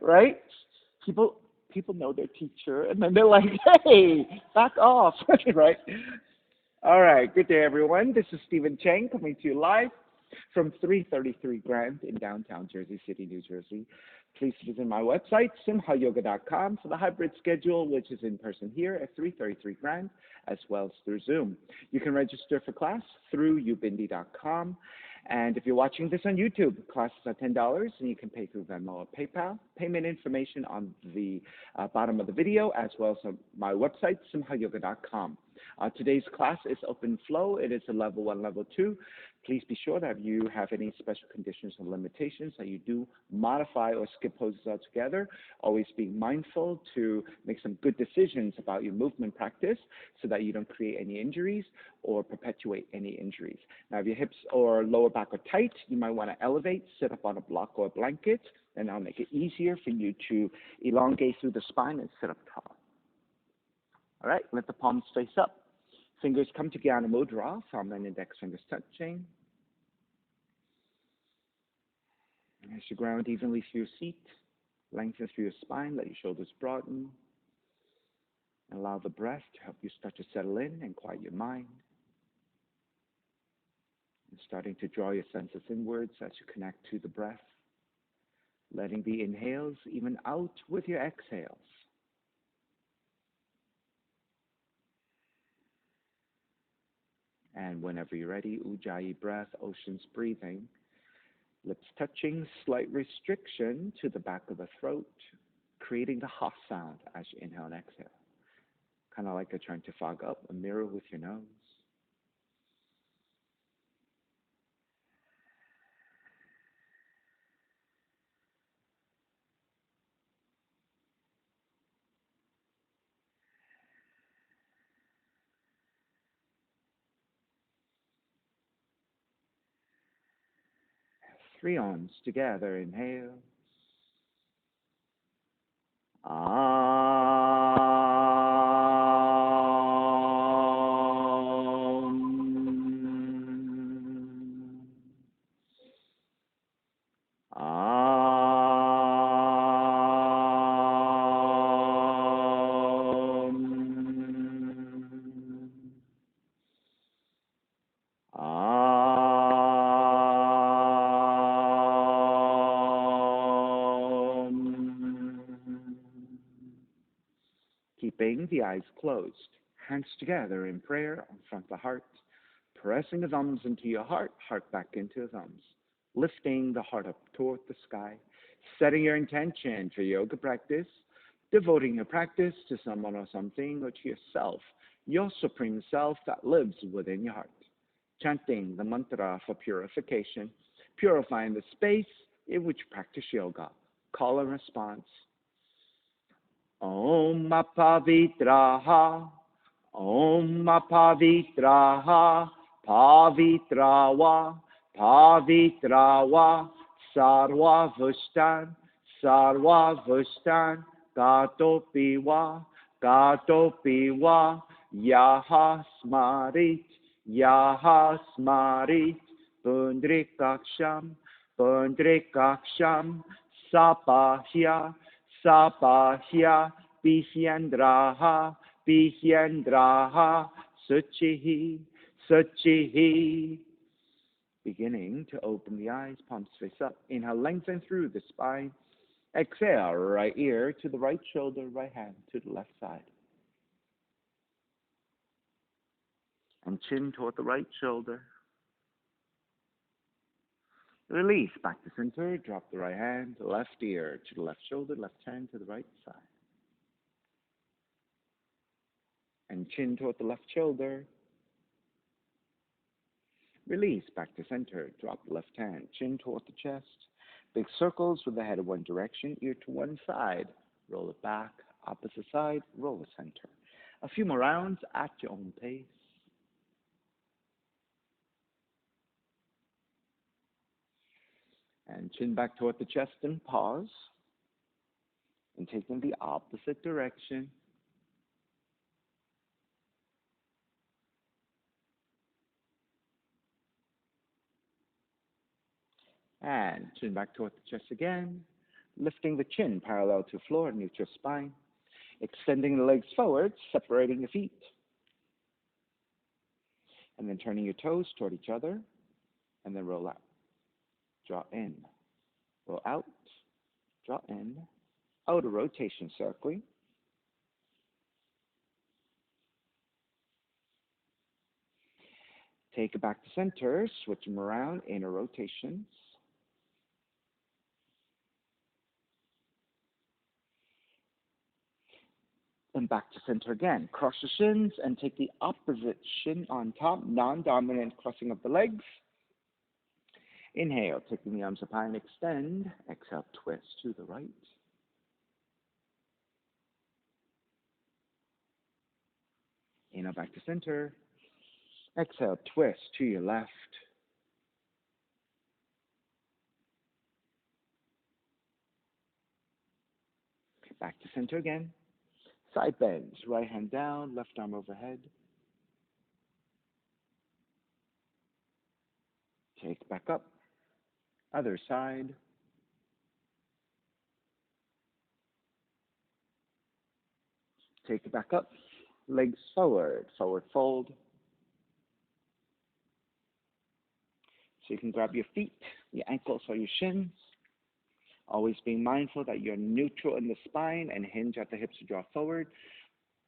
Right? People know their teacher, and then they're like, "Hey, back off!" Right? All right. Good day, everyone. This is Stephen Chang coming to you live from 333 Grand in downtown Jersey City, New Jersey. Please visit my website, simhayoga.com, for the hybrid schedule, which is in person here at 333 Grand, as well as through Zoom. You can register for class through ubindi.com. And if you're watching this on YouTube, classes are $10, and you can pay through Venmo or PayPal. Payment information on the bottom of the video, as well as on my website, simhayoga.com. Today's class is open flow. It is a level 1, level 2. Please be sure that if you have any special conditions or limitations that you do modify or skip poses altogether, always being mindful to make some good decisions about your movement practice so that you don't create any injuries or perpetuate any injuries. Now, if your hips or lower back are tight, you might want to elevate, sit up on a block or a blanket, and that'll make it easier for you to elongate through the spine and sit up tall. All right, let the palms face up. Fingers come to Jnana Mudra, thumb and index fingers touching. As you ground evenly through your seat, lengthen through your spine, let your shoulders broaden. Allow the breath to help you start to settle in and quiet your mind. And starting to draw your senses inwards as you connect to the breath, letting the inhales even out with your exhales. And whenever you're ready, Ujjayi breath, ocean's breathing. Lips touching, slight restriction to the back of the throat, creating the ha sound as you inhale and exhale. Kind of like you're trying to fog up a mirror with your nose. Three arms together, inhale. Keeping the eyes closed, hands together in prayer in front of the heart, pressing the thumbs into your heart, heart back into the thumbs, lifting the heart up toward the sky, setting your intention for yoga practice, devoting your practice to someone or something or to yourself, your supreme self that lives within your heart, chanting the mantra for purification, purifying the space in which you practice yoga. Call and response. Om Apavitraha, Om Apavitraha, Pavitrawa, Pavitrawa, Sarva Vushtan, Gatopiwa, Gatopiwa, Yaha Smarit, Pundrikaksham, Pundrikaksham, Sapahya, Sapahya, Bihyendraha, Bihyendraha, Suchihi, Suchihi. Beginning to open the eyes, palms face up. Inhale, lengthen through the spine. Exhale, right ear to the right shoulder, right hand to the left side. And chin toward the right shoulder. Release back to center, drop the right hand, left ear to the left shoulder, left hand to the right side. And chin toward the left shoulder. Release back to center, drop the left hand, chin toward the chest. Big circles with the head in one direction, ear to one side. Roll it back, opposite side, roll the center. A few more rounds at your own pace. And chin back toward the chest and pause. And taking the opposite direction. And chin back toward the chest again. Lifting the chin parallel to floor, neutral spine. Extending the legs forward, separating the feet. And then turning your toes toward each other. And then roll out. Draw in. Roll out. Draw in. Outer rotation circling. Take it back to center. Switch them around. Inner rotations. And back to center again. Cross the shins and take the opposite shin on top, non-dominant crossing of the legs. Inhale, taking the arms up high and extend. Exhale, twist to the right. Inhale, back to center. Exhale, twist to your left. Back to center again. Side bends, right hand down, left arm overhead. Take back up. Other side. Take it back up. Legs forward, forward fold. So you can grab your feet, your ankles, or your shins. Always being mindful that you're neutral in the spine and hinge at the hips to draw forward.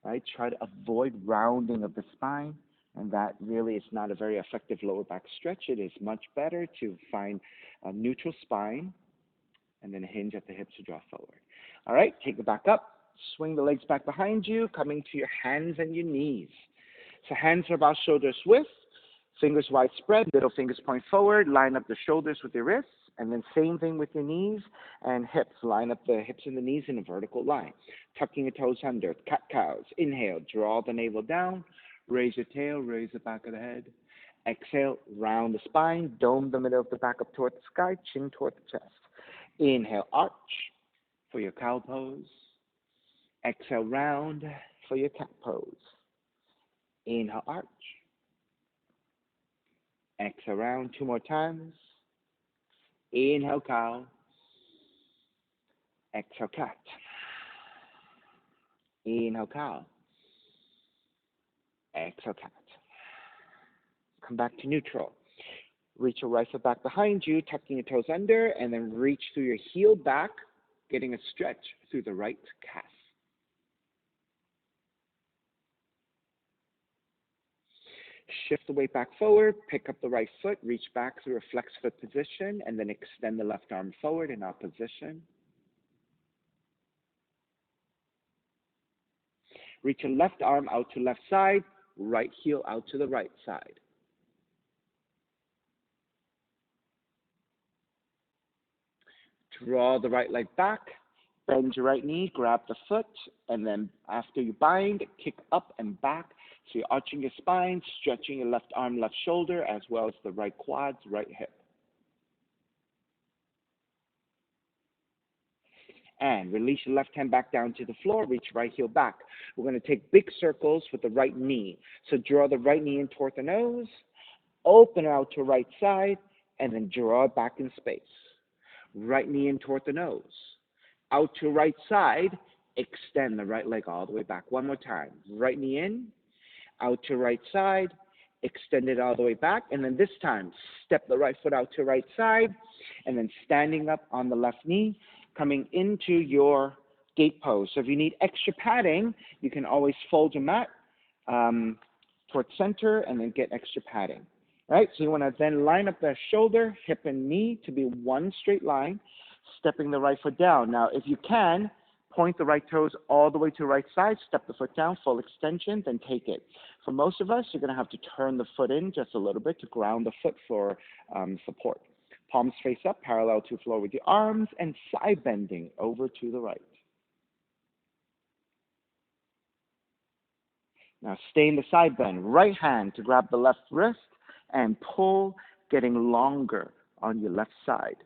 Right? Try to avoid rounding of the spine, and that really is not a very effective lower back stretch. It is much better to find a neutral spine and then hinge at the hips to draw forward. All right, take it back up. Swing the legs back behind you, coming to your hands and your knees. So hands are about shoulders width, fingers wide spread, middle fingers point forward, line up the shoulders with your wrists, and then same thing with your knees and hips. Line up the hips and the knees in a vertical line. Tucking your toes under, cat-cows. Inhale, draw the navel down, raise your tail, raise the back of the head. Exhale, round the spine, dome the middle of the back up toward the sky, chin toward the chest. Inhale, arch for your cow pose. Exhale, round for your cat pose. Inhale, arch. Exhale, round 2 more times. Inhale, cow. Exhale, cat. Inhale, cow. Exhale, cat. Come back to neutral. Reach your right foot back behind you, tucking your toes under, and then reach through your heel back, getting a stretch through the right calf. Shift the weight back forward, pick up the right foot, reach back through a flex foot position, and then extend the left arm forward in opposition. Reach your left arm out to left side, right heel out to the right side. Draw the right leg back, bend your right knee, grab the foot, and then after you bind, kick up and back. So you're arching your spine, stretching your left arm, left shoulder, as well as the right quads, right hip. And release your left hand back down to the floor, reach right heel back. We're going to take big circles with the right knee. So draw the right knee in toward the nose, open out to right side, and then draw it back in space. Right knee in toward the nose. Out to right side, extend the right leg all the way back. One more time. Right knee in, out to right side, extend it all the way back, and then this time, step the right foot out to right side, and then standing up on the left knee, coming into your gate pose. So if you need extra padding, you can always fold your mat towards center and then get extra padding. All right, so you want to then line up the shoulder, hip, and knee to be one straight line, stepping the right foot down. Now, if you can, point the right toes all the way to the right side, step the foot down, full extension, then take it. For most of us, you're going to have to turn the foot in just a little bit to ground the foot for support. Palms face up, parallel to the floor with your arms, and side bending over to the right. Now stay in the side bend. Right hand to grab the left wrist and pull, getting longer on your left side.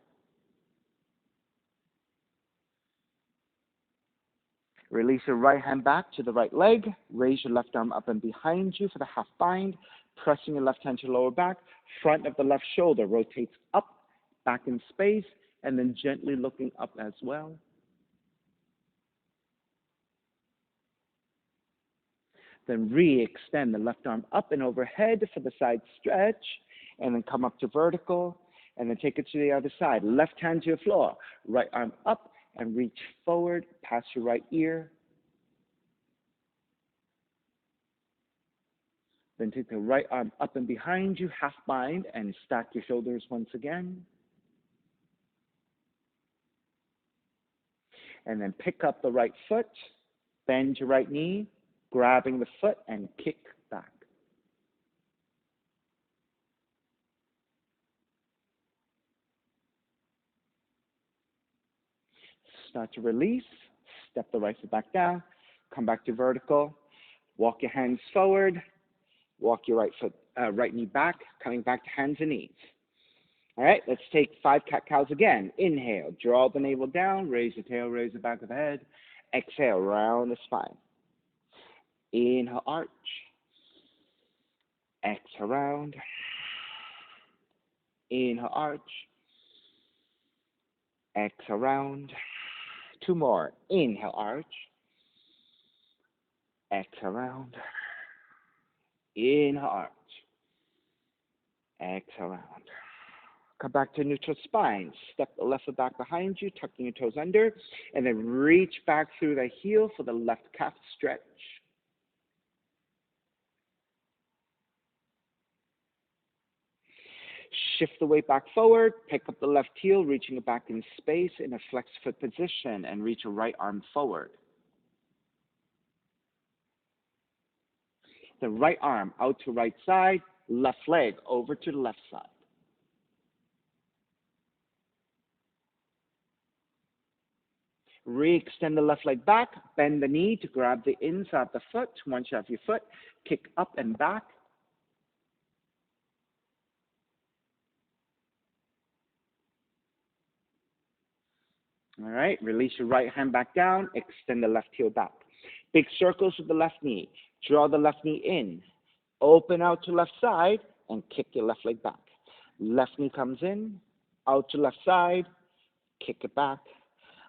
Release your right hand back to the right leg. Raise your left arm up and behind you for the half bind. Pressing your left hand to lower back. Front of the left shoulder rotates up back in space, and then gently looking up as well. Then re-extend the left arm up and overhead for the side stretch, and then come up to vertical, and then take it to the other side. Left hand to the floor, right arm up, and reach forward past your right ear. Then take the right arm up and behind you, half bind, and stack your shoulders once again. And then pick up the right foot, bend your right knee, grabbing the foot, and kick back. Start to release, step the right foot back down, come back to vertical, walk your hands forward, walk your right knee back, coming back to hands and knees. All right, let's take 5 cat-cows again. Inhale, draw the navel down, raise the tail, raise the back of the head. Exhale, round the spine. Inhale, arch. Exhale, round. Inhale, arch. Exhale, round. 2 more. Inhale, arch. Exhale, round. Inhale, arch. Exhale, round. Come back to neutral spine. Step the left foot back behind you, tucking your toes under, and then reach back through the heel for the left calf stretch. Shift the weight back forward, pick up the left heel, reaching it back in space in a flexed foot position, and reach your right arm forward. The right arm out to right side, left leg over to the left side. Re-extend the left leg back, bend the knee to grab the inside of the foot. Once you have your foot, kick up and back. All right, release your right hand back down, extend the left heel back. Big circles with the left knee. Draw the left knee in, open out to left side, and kick your left leg back. Left knee comes in, out to left side, kick it back.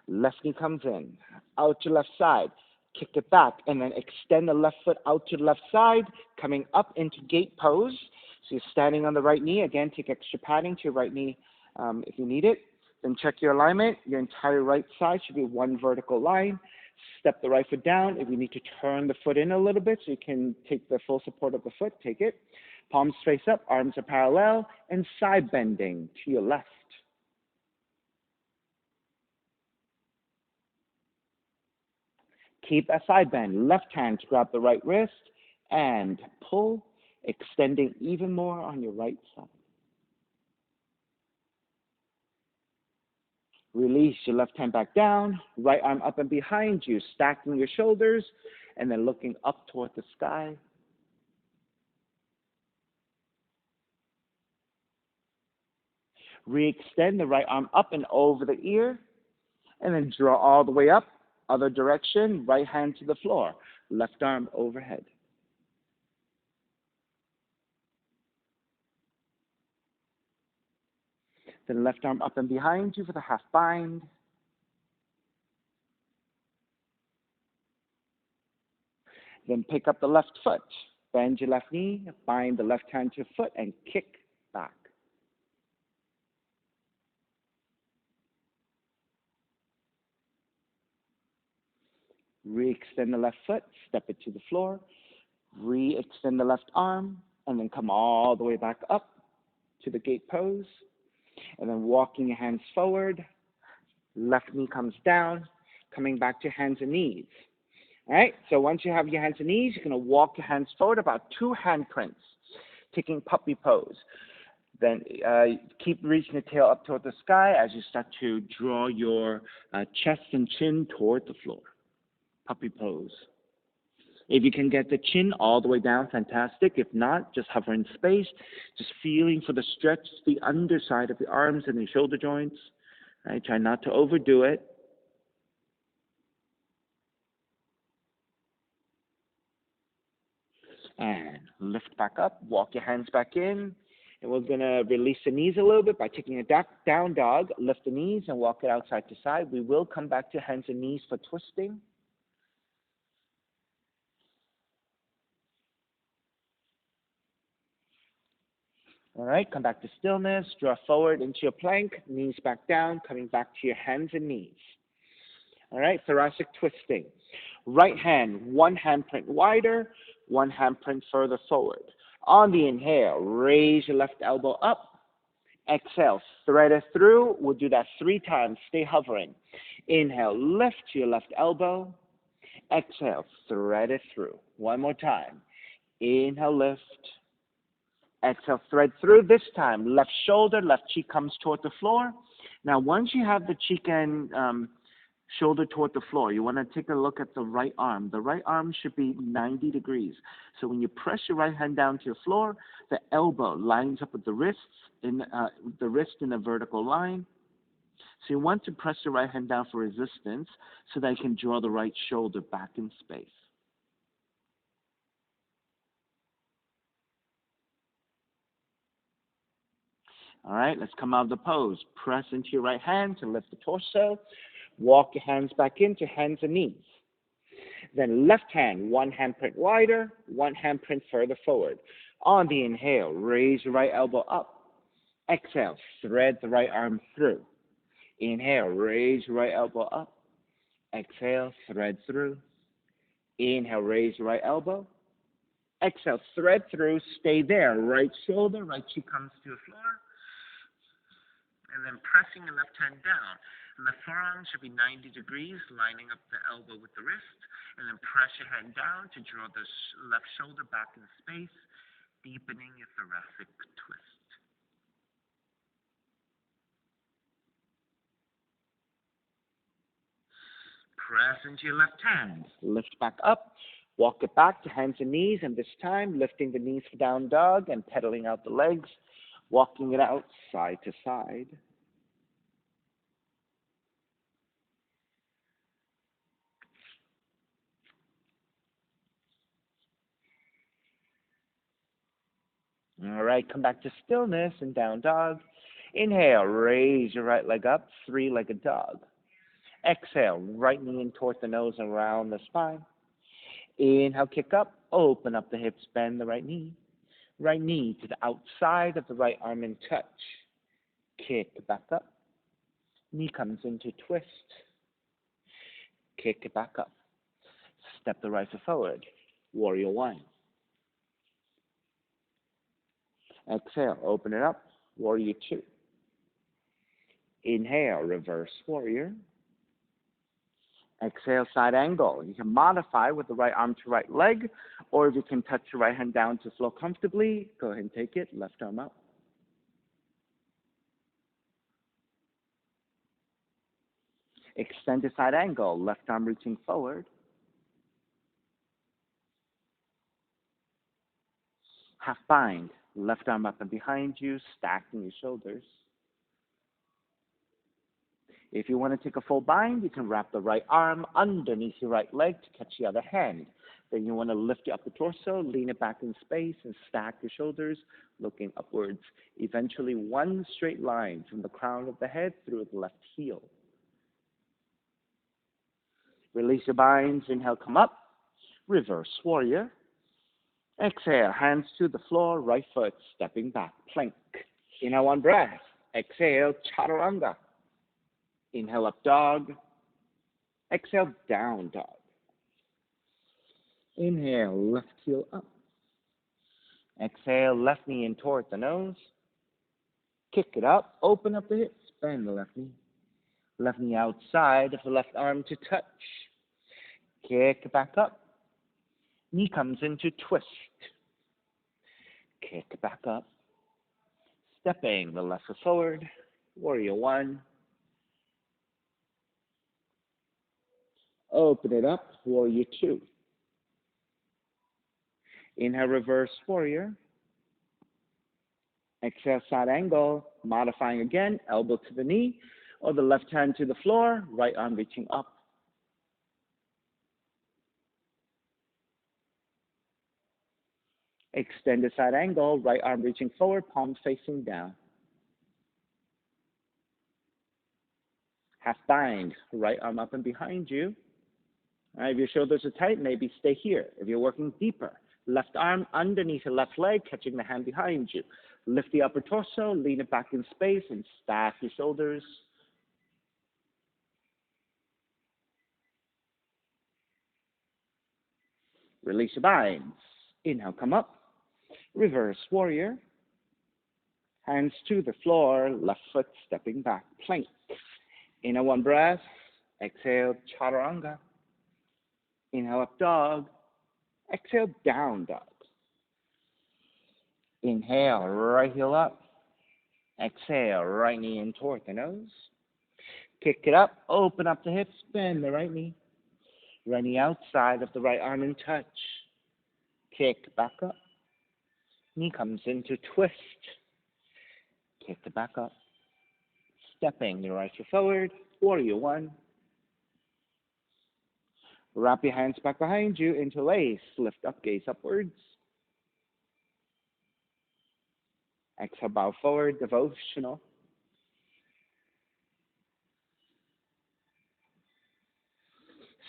Left knee comes in, out to left side, kick it back, and then extend the left foot out to the left side, coming up into gate pose. So you're standing on the right knee. Again, take extra padding to your right knee if you need it. Then check your alignment. Your entire right side should be one vertical line. Step the right foot down. If you need to turn the foot in a little bit so you can take the full support of the foot, take it. Palms face up, arms are parallel, and side bending to your left. Keep a side bend. Left hand to grab the right wrist and pull, extending even more on your right side. Release your left hand back down, right arm up and behind you, stacking your shoulders, and then looking up toward the sky. Re-extend the right arm up and over the ear, and then draw all the way up. Other direction, right hand to the floor, left arm overhead. Then left arm up and behind you for the half bind. Then pick up the left foot, bend your left knee, bind the left hand to your foot, and kick back. Re-extend the left foot, step it to the floor. Re-extend the left arm, and then come all the way back up to the gate pose. And then walking your hands forward, left knee comes down, coming back to hands and knees. All right, so once you have your hands and knees, you're going to walk your hands forward about 2 handprints, taking puppy pose. Then keep reaching the tail up toward the sky as you start to draw your chest and chin toward the floor. Puppy pose. If you can get the chin all the way down, fantastic. If not, just hover in space, just feeling for the stretch to the underside of the arms and the shoulder joints. Right? Try not to overdo it. And lift back up, walk your hands back in, And we're going to release the knees a little bit by taking a down dog, lift the knees and walk it out side to side. We will come back to hands and knees for twisting. All right, come back to stillness, draw forward into your plank, knees back down, coming back to your hands and knees. All right, thoracic twisting. Right hand, one handprint wider, one handprint further forward. On the inhale, raise your left elbow up. Exhale, thread it through. We'll do that 3 times. Stay hovering. Inhale, lift your left elbow. Exhale, thread it through. One more time. Inhale, lift. Exhale, thread through. This time, left shoulder, left cheek comes toward the floor. Now, once you have the cheek and shoulder toward the floor, you want to take a look at the right arm. The right arm should be 90 degrees. So when you press your right hand down to your floor, the elbow lines up with the wrist in a vertical line. So you want to press your right hand down for resistance so that you can draw the right shoulder back in space. All right, let's come out of the pose. Press into your right hand to lift the torso. Walk your hands back into hands and knees. Then left hand, one handprint wider, one handprint further forward. On the inhale, raise your right elbow up. Exhale, thread the right arm through. Inhale, raise your right elbow up. Exhale, thread through. Inhale, raise your right elbow. Exhale, thread through, stay there. Right shoulder, right cheek comes to the floor. And then pressing the left hand down. And the forearm should be 90 degrees, lining up the elbow with the wrist. And then press your hand down to draw the left shoulder back in space, deepening your thoracic twist. Press into your left hand. Lift back up. Walk it back to hands and knees, and this time lifting the knees for down dog and pedaling out the legs, walking it out side to side. All right, come back to stillness and down dog. Inhale, raise your right leg up, 3-legged dog. Exhale, right knee in toward the nose and around the spine. Inhale, kick up, open up the hips, bend the right knee. Right knee to the outside of the right arm and touch. Kick back up. Knee comes into twist. Kick it back up. Step the right foot forward. Warrior 1. Exhale, open it up. Warrior 2. Inhale, reverse warrior. Exhale, side angle. You can modify with the right arm to right leg, or if you can touch your right hand down to flow comfortably, go ahead and take it. Left arm up. Extended side angle. Left arm reaching forward. Half bind. Left arm up and behind you, stacking your shoulders. If you want to take a full bind, you can wrap the right arm underneath your right leg to catch the other hand. Then you want to lift your upper torso, lean it back in space, and stack your shoulders, looking upwards. Eventually, one straight line from the crown of the head through the left heel. Release your binds. Inhale, come up. Reverse warrior. Exhale, hands to the floor, right foot stepping back, plank. Inhale, one breath. Exhale, chaturanga. Inhale, up dog. Exhale, down dog. Inhale, left heel up. Exhale, left knee in toward the nose. Kick it up, open up the hips, bend the left knee. Left knee outside of the left arm to touch. Kick it back up. Knee comes into twist. Kick it back up. Stepping the left foot forward. Warrior 1. Open it up. Warrior 2. Inhale, reverse warrior. Exhale, side angle. Modifying again. Elbow to the knee or the left hand to the floor. Right arm reaching up. Extend the side angle, right arm reaching forward, palm facing down. Half bind, right arm up and behind you. All right, if your shoulders are tight, maybe stay here. If you're working deeper, left arm underneath your left leg, catching the hand behind you. Lift the upper torso, lean it back in space, and stack your shoulders. Release your binds. Inhale, come up. Reverse warrior. Hands to the floor, left foot stepping back. Plank. Inhale, one breath. Exhale, chaturanga. Inhale, up dog. Exhale, down dog. Inhale, right heel up. Exhale, right knee in toward the nose. Kick it up, open up the hips, bend the right knee. Right knee outside of the right arm in touch. Kick back up. Knee comes into twist. Kick it back up. Stepping your right foot forward. Warrior one. Wrap your hands back behind you, interlace. Lift up, gaze upwards. Exhale, bow forward, devotional.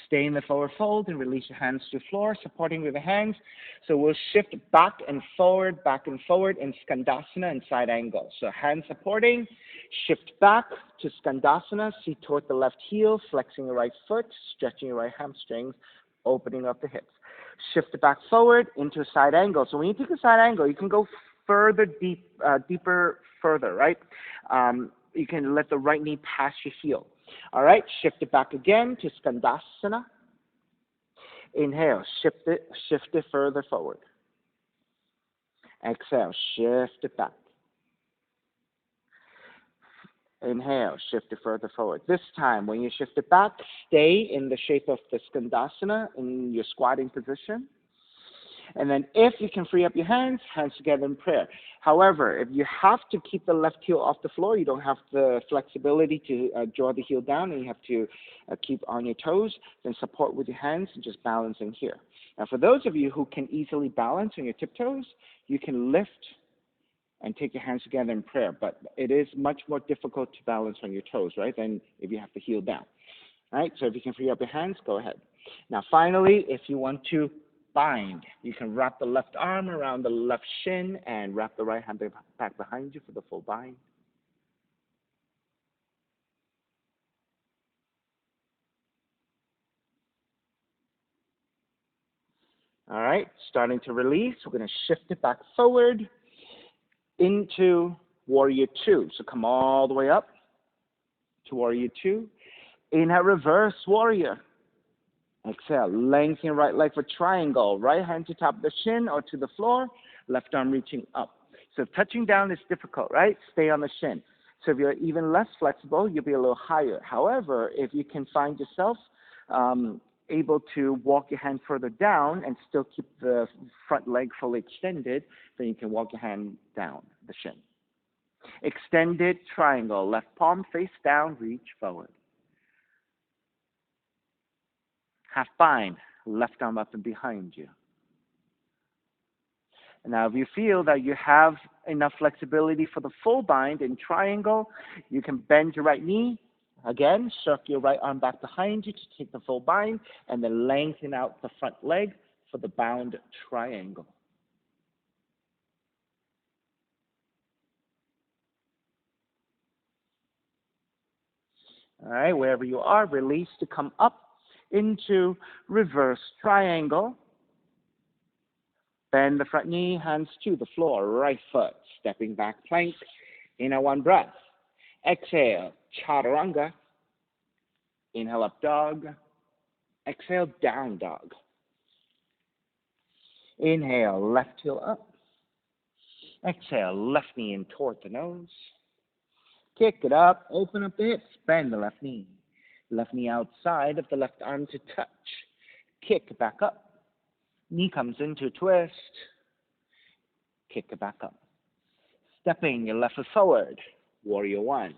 Stay in the forward fold and release your hands to the floor, supporting with the hands. So we'll shift back and forward in Skandasana and side angle. So hands supporting, shift back to Skandasana, seat toward the left heel, flexing your right foot, stretching your right hamstrings, opening up the hips. Shift back forward into a side angle. So when you take a side angle, you can go deeper further, right? You can let the right knee pass your heel. All right, shift it back again to Skandasana. Inhale, shift it further forward. Exhale, shift it back. Inhale, shift it further forward. This time, when you shift it back, stay in the shape of the Skandasana in your squatting position. And then if you can free up your hands together in prayer. However, if you have to keep the left heel off the floor, you don't have the flexibility to draw the heel down and you have to keep on your toes, then support with your hands and just balance in here. Now, for those of you who can easily balance on your tiptoes, you can lift and take your hands together in prayer. But it is much more difficult to balance on your toes, right, than if you have the heel down. All right, so if you can free up your hands, go ahead. Now, finally, if you want to bind, you can wrap the left arm around the left shin and wrap the right hand back behind you for the full bind. All right, starting to release, we're going to shift it back forward into warrior two. So come all the way up to warrior two. Inhale, reverse warrior. Exhale, lengthen right leg for triangle. Right hand to top of the shin or to the floor. Left arm reaching up. So touching down is difficult, right? Stay on the shin. So if you're even less flexible, you'll be a little higher. However, if you can find yourself able to walk your hand further down and still keep the front leg fully extended, then you can walk your hand down the shin. Extended triangle. Left palm face down, reach forward. Half bind, left arm up and behind you. And now if you feel that you have enough flexibility for the full bind in triangle, you can bend your right knee. Again, circle your right arm back behind you to take the full bind, and then lengthen out the front leg for the bound triangle. All right, wherever you are, release to come up into reverse triangle. Bend the front knee, hands to the floor, right foot, stepping back plank. Inhale, one breath. Exhale, chaturanga. Inhale, up dog. Exhale, down dog. Inhale, left heel up. Exhale, left knee in toward the nose. Kick it up, open up the hips, bend the left knee. Left knee outside of the left arm to touch. Kick it back up. Knee comes into a twist. Kick it back up. Stepping your left foot forward. Warrior one.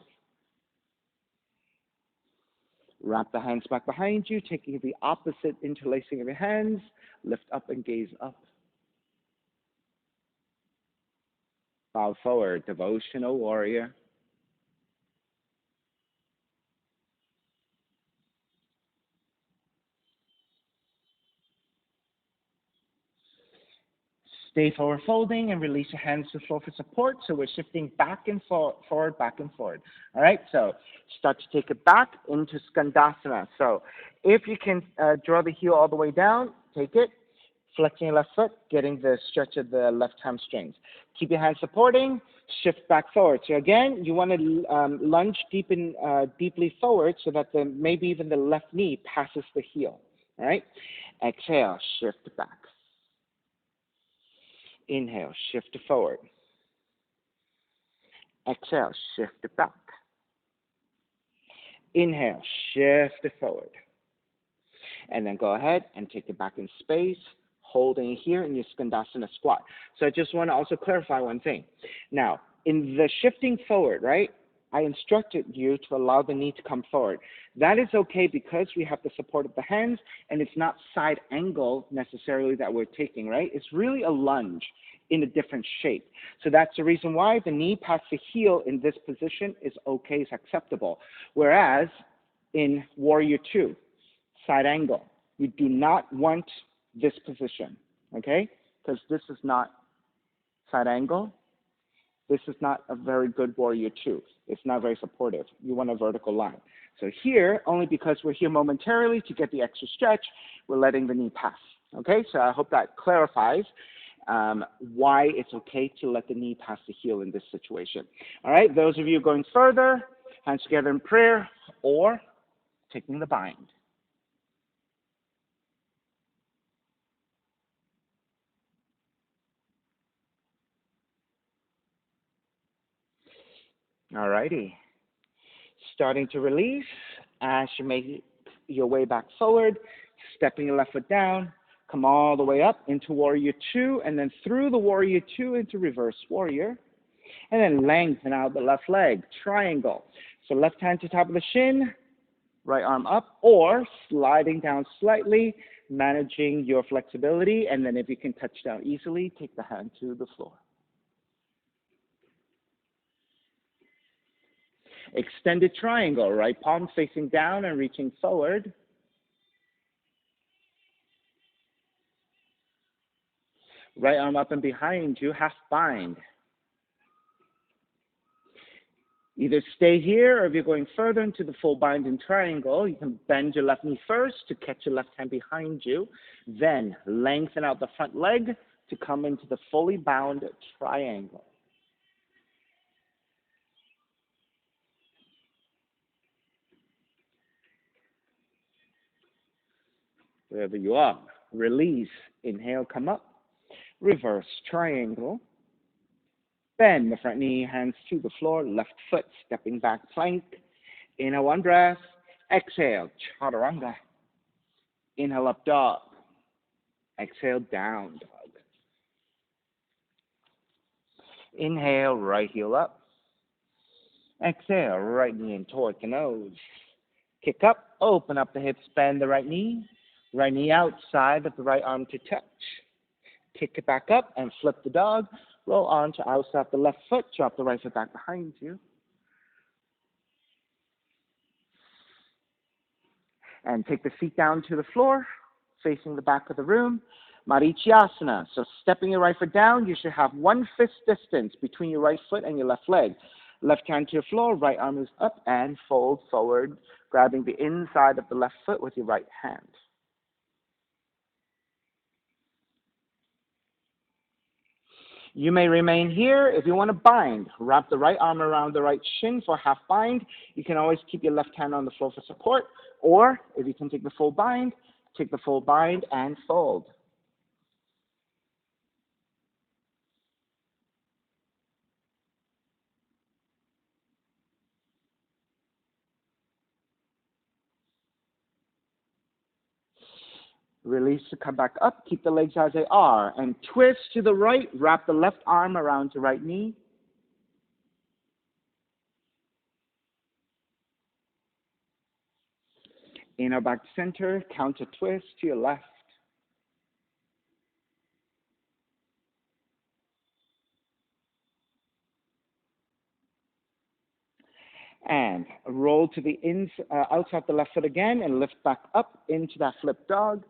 Wrap the hands back behind you, taking the opposite interlacing of your hands. Lift up and gaze up. Bow forward, devotional warrior. Stay forward folding and release your hands to the floor for support. So we're shifting back and forward, back and forward. All right, so start to take it back into Skandasana. So if you can draw the heel all the way down, take it. Flexing your left foot, getting the stretch of the left hamstrings. Keep your hands supporting, shift back forward. So again, you want to lunge deeply forward so that maybe even the left knee passes the heel. All right, exhale, shift back. Inhale, shift forward. Exhale, shift back. Inhale, shift forward. And then go ahead and take it back in space, holding it here in your Skandasana squat. So I just want to also clarify one thing. Now, in the shifting forward, right, I instructed you to allow the knee to come forward. That is okay because we have the support of the hands, and it's not side angle necessarily that we're taking, right? It's really a lunge in a different shape. So that's the reason why the knee past the heel in this position is okay, is acceptable. Whereas in Warrior 2, side angle, you do not want this position, okay? Because this is not side angle. This is not a very good Warrior 2. It's not very supportive. You want a vertical line. So here, only because we're here momentarily to get the extra stretch, we're letting the knee pass. Okay, so I hope that clarifies why it's okay to let the knee pass the heel in this situation. All right, those of you going further, hands together in prayer or taking the bind. All righty. Starting to release as you make your way back forward, stepping your left foot down, come all the way up into Warrior 2, and then through the Warrior 2 into Reverse Warrior, and then lengthen out the left leg, triangle. So left hand to top of the shin, right arm up, or sliding down slightly, managing your flexibility, and then if you can touch down easily, take the hand to the floor. Extended triangle, right palm facing down and reaching forward. Right arm up and behind you, half bind. Either stay here, or if you're going further into the full bind in triangle, you can bend your left knee first to catch your left hand behind you, then lengthen out the front leg to come into the fully bound triangle. Wherever you are, release, inhale, come up, reverse triangle, bend the front knee, hands to the floor, left foot stepping back plank, inhale one breath, exhale, chaturanga, inhale up dog, exhale down dog, inhale right heel up, exhale right knee in towards the nose, kick up, open up the hips, bend the right knee outside of the right arm to touch. Kick it back up and flip the dog. Roll on to outside the left foot. Drop the right foot back behind you. And take the feet down to the floor, facing the back of the room. Marichyasana. So stepping your right foot down, you should have 1 fist distance between your right foot and your left leg. Left hand to your floor, right arm is up and fold forward, grabbing the inside of the left foot with your right hand. You may remain here. If you want to bind, wrap the right arm around the right shin for half bind. You can always keep your left hand on the floor for support, or if you can take the full bind, take the full bind and fold. Release to come back up. Keep the legs as they are. And twist to the right. Wrap the left arm around your right knee. Inhale back to center. Counter twist to your left. And roll to the outside the left foot again and lift back up into that flip dog.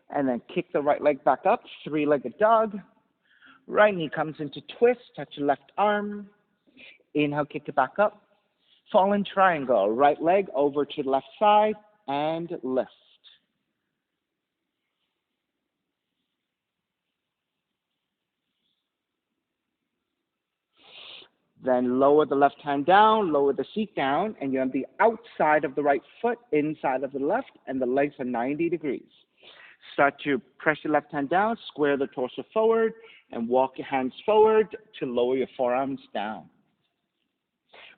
And then kick the right leg back up, three-legged dog. Right knee comes into twist, touch your left arm. Inhale, kick it back up. Fallen triangle, right leg over to the left side and lift. Then lower the left hand down, lower the seat down, and you're on the outside of the right foot, inside of the left, and the legs are 90 degrees. Start to press your left hand down, square the torso forward, and walk your hands forward to lower your forearms down.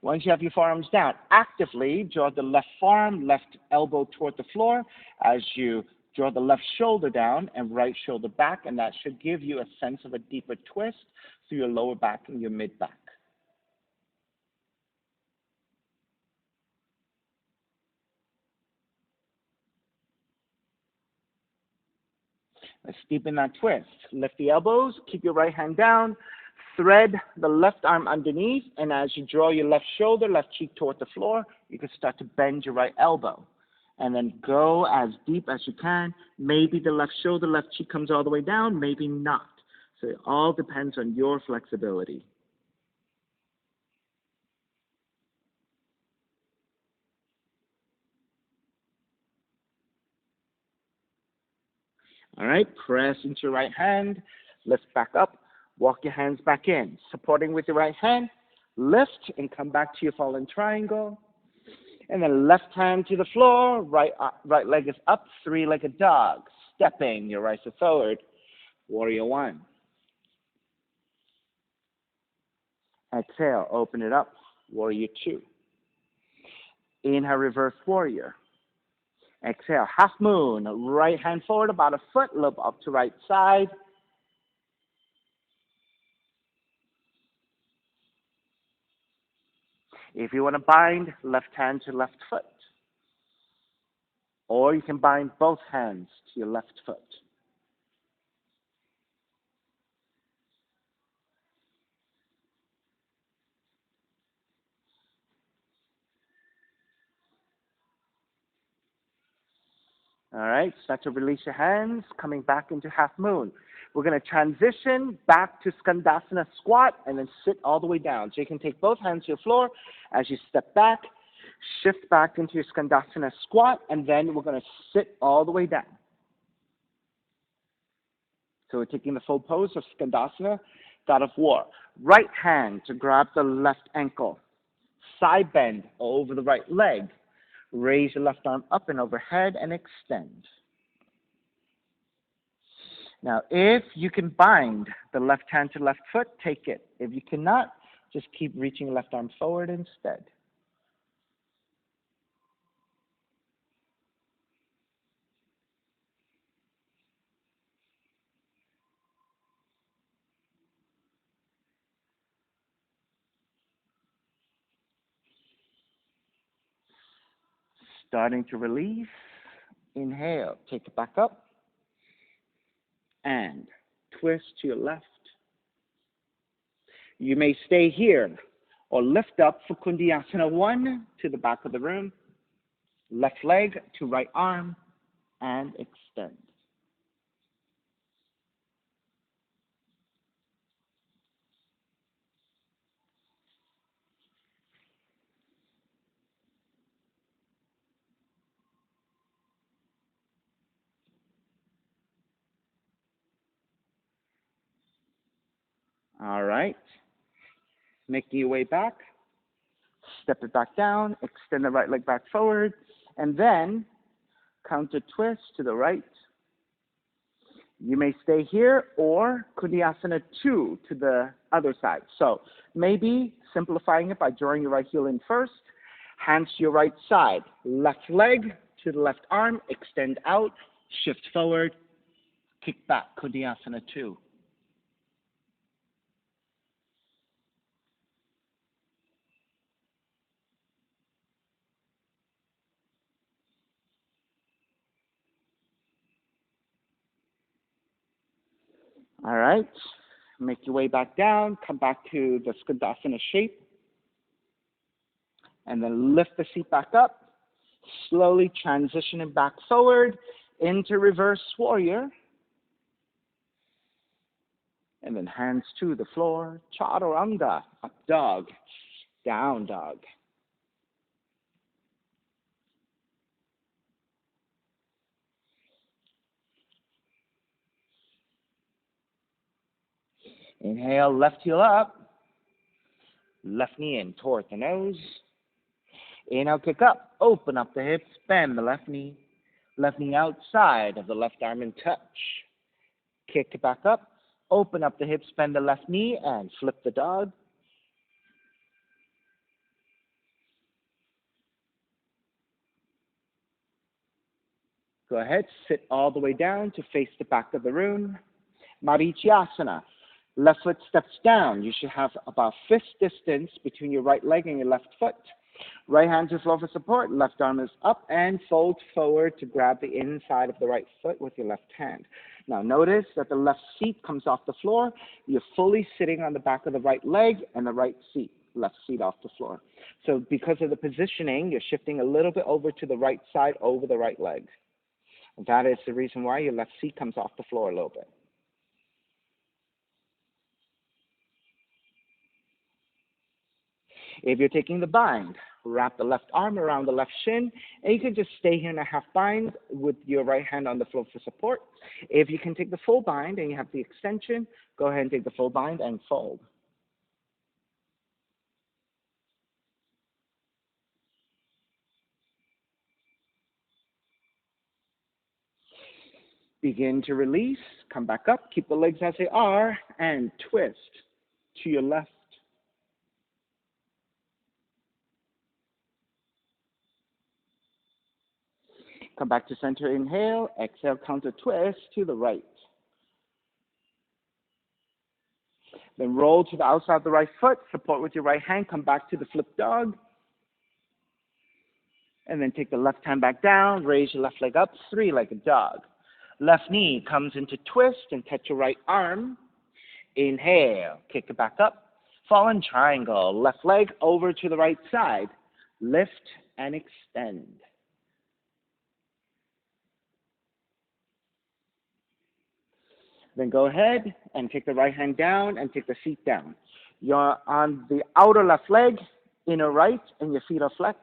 Once you have your forearms down, actively draw the left forearm, left elbow toward the floor as you draw the left shoulder down and right shoulder back, and that should give you a sense of a deeper twist through your lower back and your mid back. Let's deepen that twist. Lift the elbows, keep your right hand down, thread the left arm underneath, and as you draw your left shoulder, left cheek toward the floor, you can start to bend your right elbow. And then go as deep as you can. Maybe the left shoulder, left cheek comes all the way down, maybe not. So it all depends on your flexibility. All right, press into your right hand, lift back up, walk your hands back in. Supporting with your right hand, lift and come back to your fallen triangle. And then left hand to the floor, right leg is up, three-legged dog. Stepping your right foot forward, warrior one. Exhale, open it up, warrior two. Inhale, reverse warrior. Exhale, half moon, right hand forward about a foot, look up to right side. If you want to bind, left hand to left foot. Or you can bind both hands to your left foot. All right, start to release your hands, coming back into half moon. We're going to transition back to Skandasana squat and then sit all the way down. So you can take both hands to your floor as you step back, shift back into your Skandasana squat, and then we're going to sit all the way down. So we're taking the full pose of Skandasana, God of War. Right hand to grab the left ankle. Side bend over the right leg. Raise your left arm up and overhead and extend. Now, if you can bind the left hand to left foot, take it. If you cannot, just keep reaching your left arm forward instead. Starting to release. Inhale, take it back up. And twist to your left. You may stay here or lift up for Kundiyasana 1 to the back of the room. Left leg to right arm and extend. All right. Making your way back. Step it back down. Extend the right leg back forward. And then counter twist to the right. You may stay here or Kundiyasana 2 to the other side. So maybe simplifying it by drawing your right heel in first. Hands to your right side. Left leg to the left arm. Extend out. Shift forward. Kick back. Kundiyasana 2. All right. Make your way back down. Come back to the Skandasana shape. And then lift the seat back up, slowly transitioning back forward into reverse warrior. And then hands to the floor, chaturanga, up dog, down dog. Inhale, left heel up, left knee in toward the nose. Inhale, kick up, open up the hips, bend the left knee outside of the left arm and touch. Kick it back up, open up the hips, bend the left knee, and flip the dog. Go ahead, sit all the way down to face the back of the room. Marichyasana. Left foot steps down. You should have about fist distance between your right leg and your left foot. Right hand to floor for support. Left arm is up and fold forward to grab the inside of the right foot with your left hand. Now notice that the left seat comes off the floor. You're fully sitting on the back of the right leg and the right seat, left seat off the floor. So because of the positioning, you're shifting a little bit over to the right side over the right leg. That is the reason why your left seat comes off the floor a little bit. If you're taking the bind, wrap the left arm around the left shin, and you can just stay here in a half bind with your right hand on the floor for support. If you can take the full bind and you have the extension, go ahead and take the full bind and fold. Begin to release, come back up, keep the legs as they are, and twist to your left. Come back to center, inhale, exhale, counter twist to the right. Then roll to the outside of the right foot, support with your right hand, come back to the flip dog. And then take the left hand back down, raise your left leg up, three-legged dog. Left knee comes into twist and touch your right arm. Inhale, kick it back up. Fallen triangle, left leg over to the right side. Lift and extend. Then go ahead and take the right hand down and take the feet down. You're on the outer left leg, inner right, and your feet are flexed.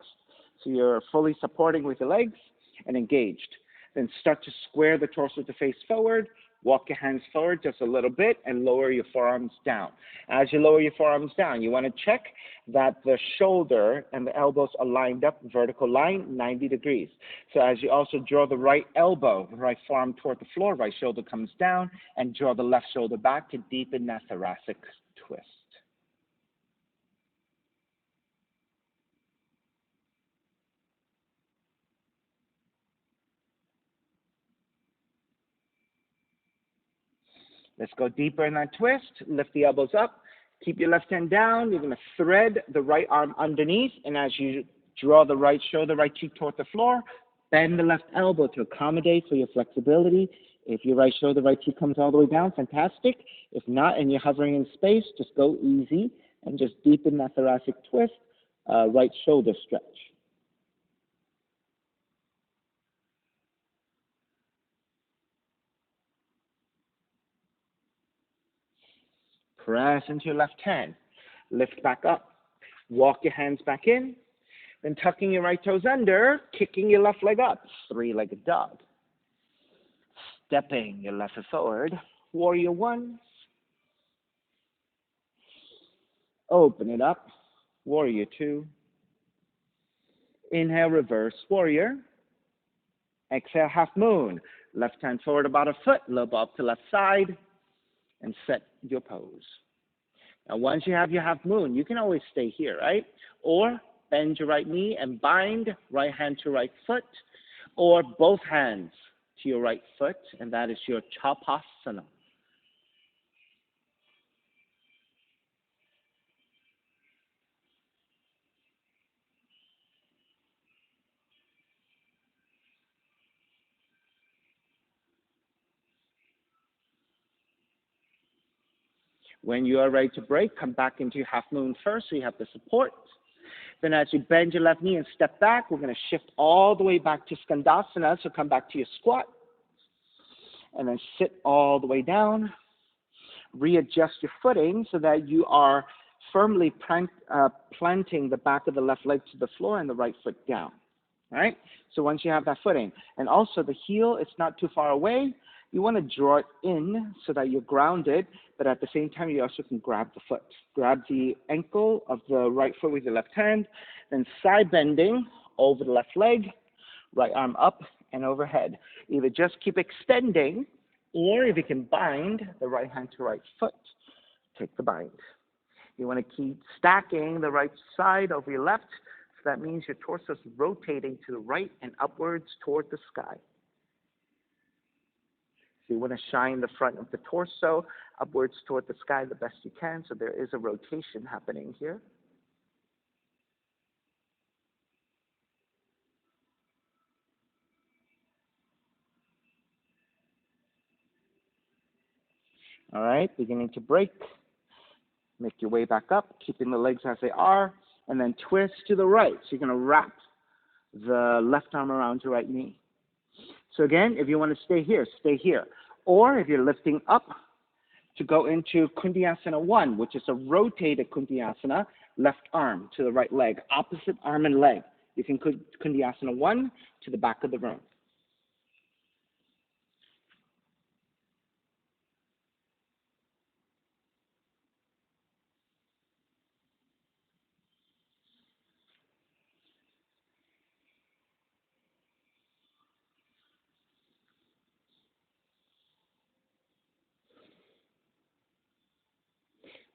So you're fully supporting with your legs and engaged. Then start to square the torso to face forward. Walk your hands forward just a little bit and lower your forearms down. As you lower your forearms down, you want to check that the shoulder and the elbows are lined up, vertical line, 90 degrees. So as you also draw the right elbow, the right forearm toward the floor, right shoulder comes down, and draw the left shoulder back to deepen that thoracic twist. Let's go deeper in that twist. Lift the elbows up. Keep your left hand down. You're going to thread the right arm underneath. And as you draw the right shoulder, right cheek toward the floor, bend the left elbow to accommodate for your flexibility. If your right shoulder, right cheek comes all the way down, fantastic. If not, and you're hovering in space, just go easy and just deepen that thoracic twist, right shoulder stretch. Press into your left hand. Lift back up. Walk your hands back in. Then tucking your right toes under, kicking your left leg up. Three-legged dog. Stepping your left foot forward. Warrior one. Open it up. Warrior two. Inhale, reverse warrior. Exhale, half moon. Left hand forward about a foot. Lobe up to left side. And set your pose. Now, once you have your half moon, you can always stay here, right? Or bend your right knee and bind right hand to right foot, or both hands to your right foot, and that is your chapasana. When you are ready to break, come back into your half moon first, so you have the support. Then as you bend your left knee and step back, we're going to shift all the way back to Skandasana. So come back to your squat. And then sit all the way down. Readjust your footing so that you are firmly planting the back of the left leg to the floor and the right foot down. All right? So once you have that footing, and also the heel, it's not too far away. You want to draw it in so that you're grounded, but at the same time, you also can grab the foot. Grab the ankle of the right foot with your left hand, then side bending over the left leg, right arm up and overhead. Either just keep extending, or if you can bind the right hand to right foot, take the bind. You want to keep stacking the right side over your left, so that means your torso is rotating to the right and upwards toward the sky. So you want to shine the front of the torso upwards toward the sky the best you can, so there is a rotation happening here. All right, beginning to break. Make your way back up, keeping the legs as they are, and then twist to the right. So you're going to wrap the left arm around your right knee. So again, if you want to stay here, stay here. Or if you're lifting up, to go into Kundiyasana 1, which is a rotated Kundiyasana, left arm to the right leg, opposite arm and leg. You can Kundiyasana 1 to the back of the room.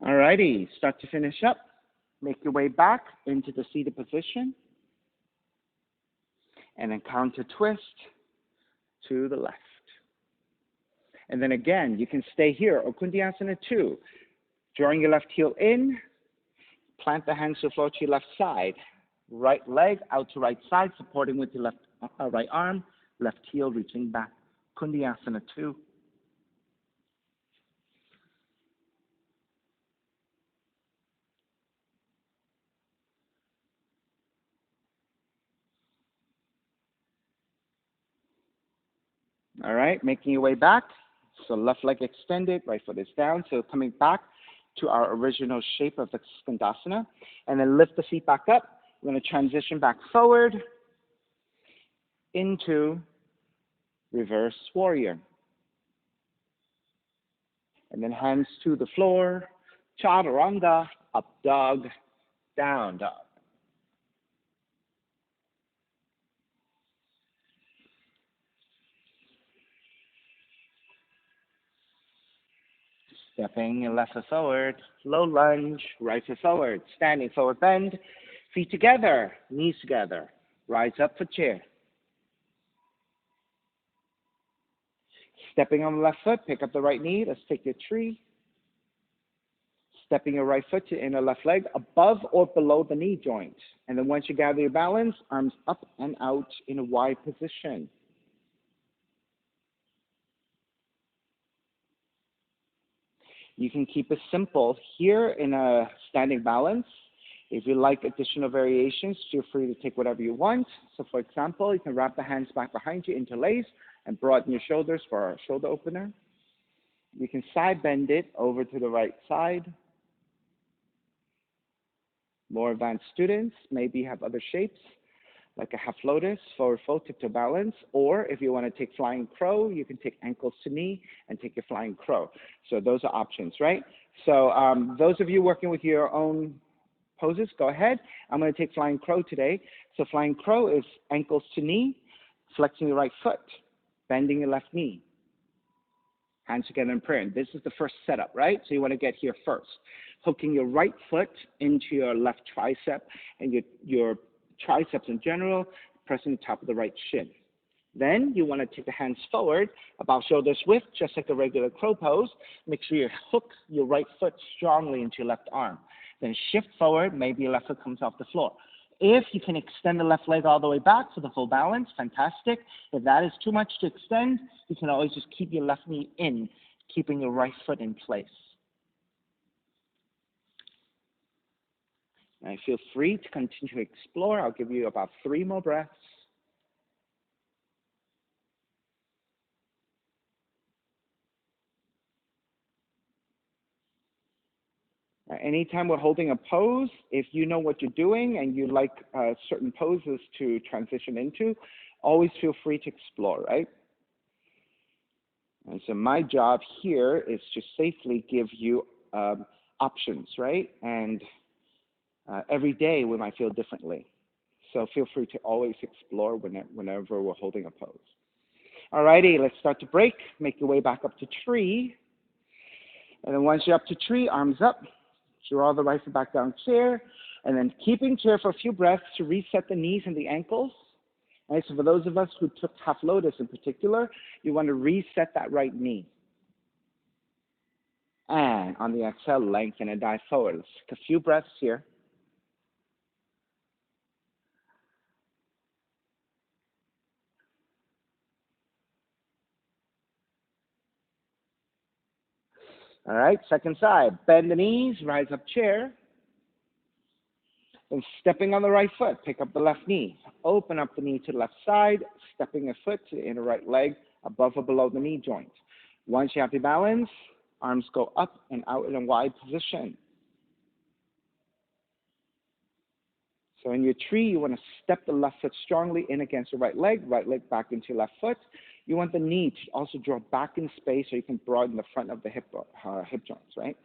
All righty, start to finish up. Make your way back into the seated position. And then counter twist to the left. And then again, you can stay here, or Kundiyasana 2. Drawing your left heel in, plant the hands to the floor to your left side. Right leg out to right side, supporting with your right arm, left heel reaching back. Kundiyasana 2. All right, making your way back. So left leg extended, right foot is down. So coming back to our original shape of the Skandasana. And then lift the feet back up. We're going to transition back forward into reverse warrior. And then hands to the floor. Chaturanga, up dog, down dog. Stepping your left foot forward, low lunge, right foot forward, standing forward bend, feet together, knees together, rise up for chair. Stepping on the left foot, pick up the right knee, let's take your tree. Stepping your right foot to inner left leg above or below the knee joint. And then once you gather your balance, arms up and out in a wide position. You can keep it simple here in a standing balance. If you like additional variations, feel free to take whatever you want. So for example, you can wrap the hands back behind you, interlace, and broaden your shoulders for our shoulder opener. You can side bend it over to the right side. More advanced students maybe have other shapes, like a half lotus, forward fold, tiptoe balance, or if you want to take flying crow, you can take ankles to knee and take your flying crow. So those are options, right? So those of you working with your own poses, go ahead. I'm going to take flying crow today. So flying crow is ankles to knee, flexing your right foot, bending your left knee, hands together in prayer. And this is the first setup, right? So you want to get here first. Hooking your right foot into your left tricep and your triceps in general, pressing the top of the right shin. Then you want to take the hands forward, about shoulders width, just like a regular crow pose. Make sure you hook your right foot strongly into your left arm. Then shift forward, maybe your left foot comes off the floor. If you can extend the left leg all the way back for the full balance, fantastic. If that is too much to extend, you can always just keep your left knee in, keeping your right foot in place. And feel free to continue to explore. I'll give you about 3 more breaths. Anytime we're holding a pose, if you know what you're doing and you like certain poses to transition into, always feel free to explore, right? And so my job here is to safely give you options, right? And every day we might feel differently. So feel free to always explore whenever we're holding a pose. All righty, let's start to break. Make your way back up to tree. And then once you're up to tree, arms up. Draw the right foot back down chair. And then keeping chair for a few breaths to reset the knees and the ankles. All right, so for those of us who took half lotus in particular, you want to reset that right knee. And on the exhale, lengthen and dive forward. Let's take a few breaths here. All right, second side. Bend the knees, rise up chair. Then stepping on the right foot, pick up the left knee. Open up the knee to the left side, stepping a foot to the inner right leg, above or below the knee joint. Once you have the balance, arms go up and out in a wide position. So in your tree, you want to step the left foot strongly in against the right leg back into your left foot. You want the knee to also draw back in space so you can broaden the front of the hip joints, right?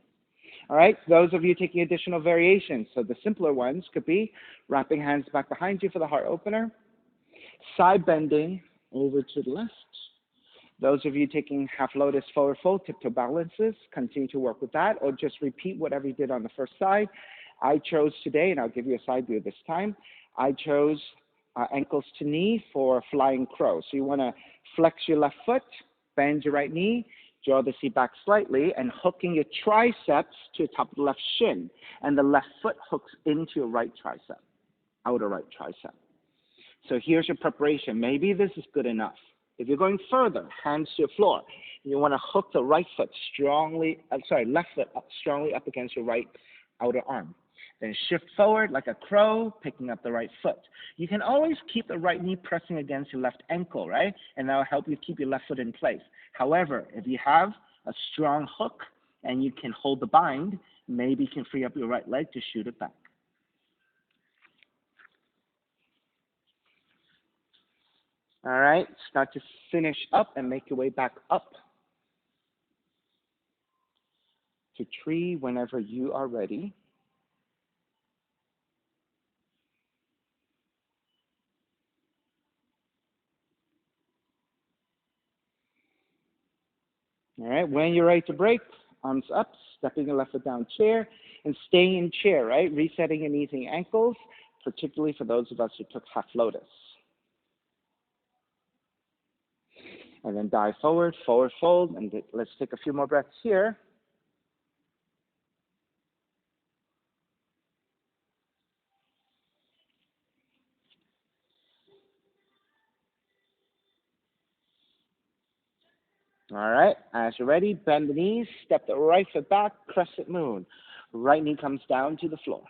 All right, those of you taking additional variations, so the simpler ones could be wrapping hands back behind you for the heart opener, side bending over to the left. Those of you taking half lotus forward fold, tiptoe balances, continue to work with that, or just repeat whatever you did on the first side. I chose today, and I'll give you a side view this time, I chose ankles to knee for flying crow. So you want to flex your left foot, bend your right knee, draw the seat back slightly, and hooking your triceps to the top of the left shin. And the left foot hooks into your right tricep, outer right tricep. So here's your preparation. Maybe this is good enough. If you're going further, hands to your floor, you want to hook the left foot strongly up, strongly up against your right outer arm. Then shift forward like a crow, picking up the right foot. You can always keep the right knee pressing against your left ankle, right? And that will help you keep your left foot in place. However, if you have a strong hook and you can hold the bind, maybe you can free up your right leg to shoot it back. All right, start to finish up and make your way back up to tree whenever you are ready. All right, when you're ready to break, arms up, stepping your left foot down chair, and staying in chair, right? Resetting and knees and ankles, particularly for those of us who took half lotus. And then dive forward, forward fold, and let's take a few more breaths here. All right, as you're ready, bend the knees, step the right foot back, crescent moon. Right knee comes down to the floor.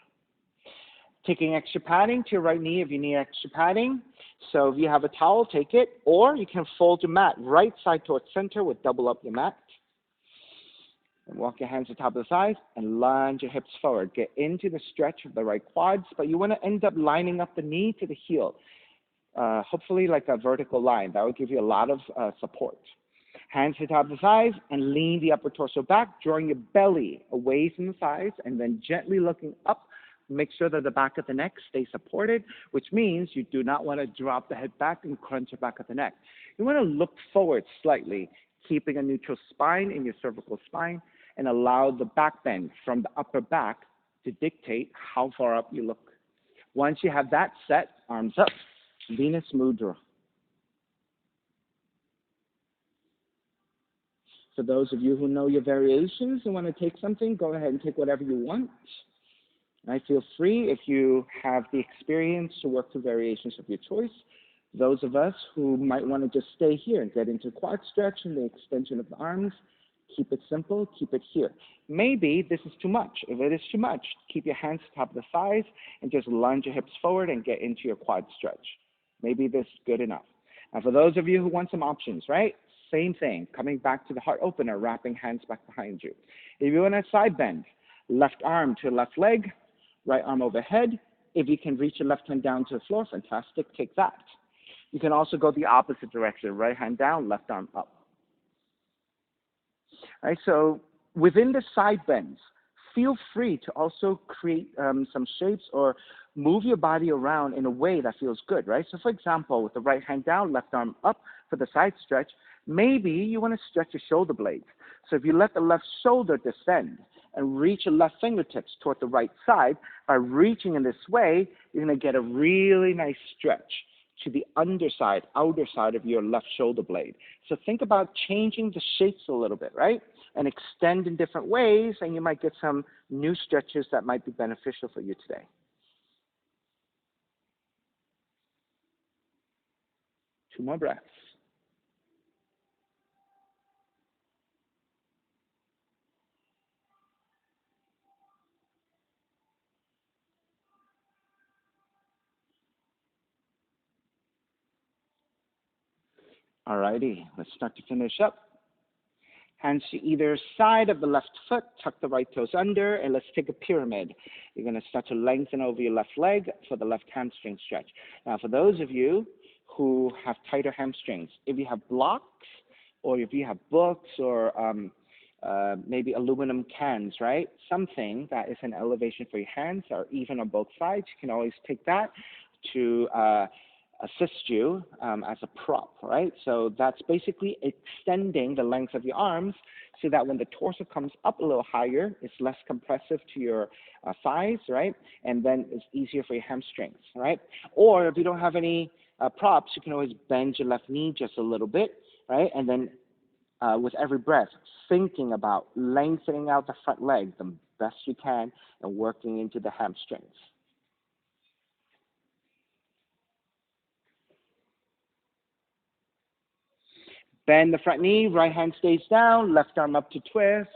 Taking extra padding to your right knee if you need extra padding. So if you have a towel, take it, or you can fold your mat right side towards center with double up your mat. And walk your hands to the top of the thighs and lunge your hips forward. Get into the stretch of the right quads, but you want to end up lining up the knee to the heel. Hopefully like a vertical line. That will give you a lot of support. Hands to the top of the thighs and lean the upper torso back, drawing your belly away from the thighs and then gently looking up. Make sure that the back of the neck stays supported, which means you do not want to drop the head back and crunch the back of the neck. You want to look forward slightly, keeping a neutral spine in your cervical spine, and allow the back bend from the upper back to dictate how far up you look. Once you have that set, arms up, Venus Mudra. For those of you who know your variations and want to take something, go ahead and take whatever you want. I feel free if you have the experience to work through variations of your choice. Those of us who might want to just stay here and get into quad stretch and the extension of the arms, Keep it simple, keep it here. Maybe this is too much. If it is too much, keep your hands top of the thighs and just lunge your hips forward and get into your quad stretch. Maybe this is good enough. And for those of you who want some options, right? Same thing, coming back to the heart opener, wrapping hands back behind you. If you want a side bend, left arm to left leg, right arm overhead. If you can reach your left hand down to the floor, fantastic, take that. You can also go the opposite direction, right hand down, left arm up. All right, so within the side bends, feel free to also create some shapes or move your body around in a way that feels good, right? So for example, with the right hand down, left arm up for the side stretch, maybe you want to stretch your shoulder blades. So if you let the left shoulder descend and reach your left fingertips toward the right side, by reaching in this way, you're going to get a really nice stretch to the underside, outer side of your left shoulder blade. So think about changing the shapes a little bit, right? And extend in different ways, and you might get some new stretches that might be beneficial for you today. Two more breaths. Alrighty, let's start to finish up. Hands to either side of the left foot, tuck the right toes under, and let's take a pyramid. You're going to start to lengthen over your left leg for the left hamstring stretch. Now, for those of you who have tighter hamstrings, if you have blocks or if you have books or maybe aluminum cans, right? Something that is an elevation for your hands or even on both sides, you can always take that to assist you as a prop, right? So that's basically extending the length of your arms so that when the torso comes up a little higher, it's less compressive to your thighs, right? And then it's easier for your hamstrings, right? Or if you don't have any props, you can always bend your left knee just a little bit, right? And then with every breath, thinking about lengthening out the front leg the best you can and working into the hamstrings. Bend the front knee, right hand stays down, left arm up to twist.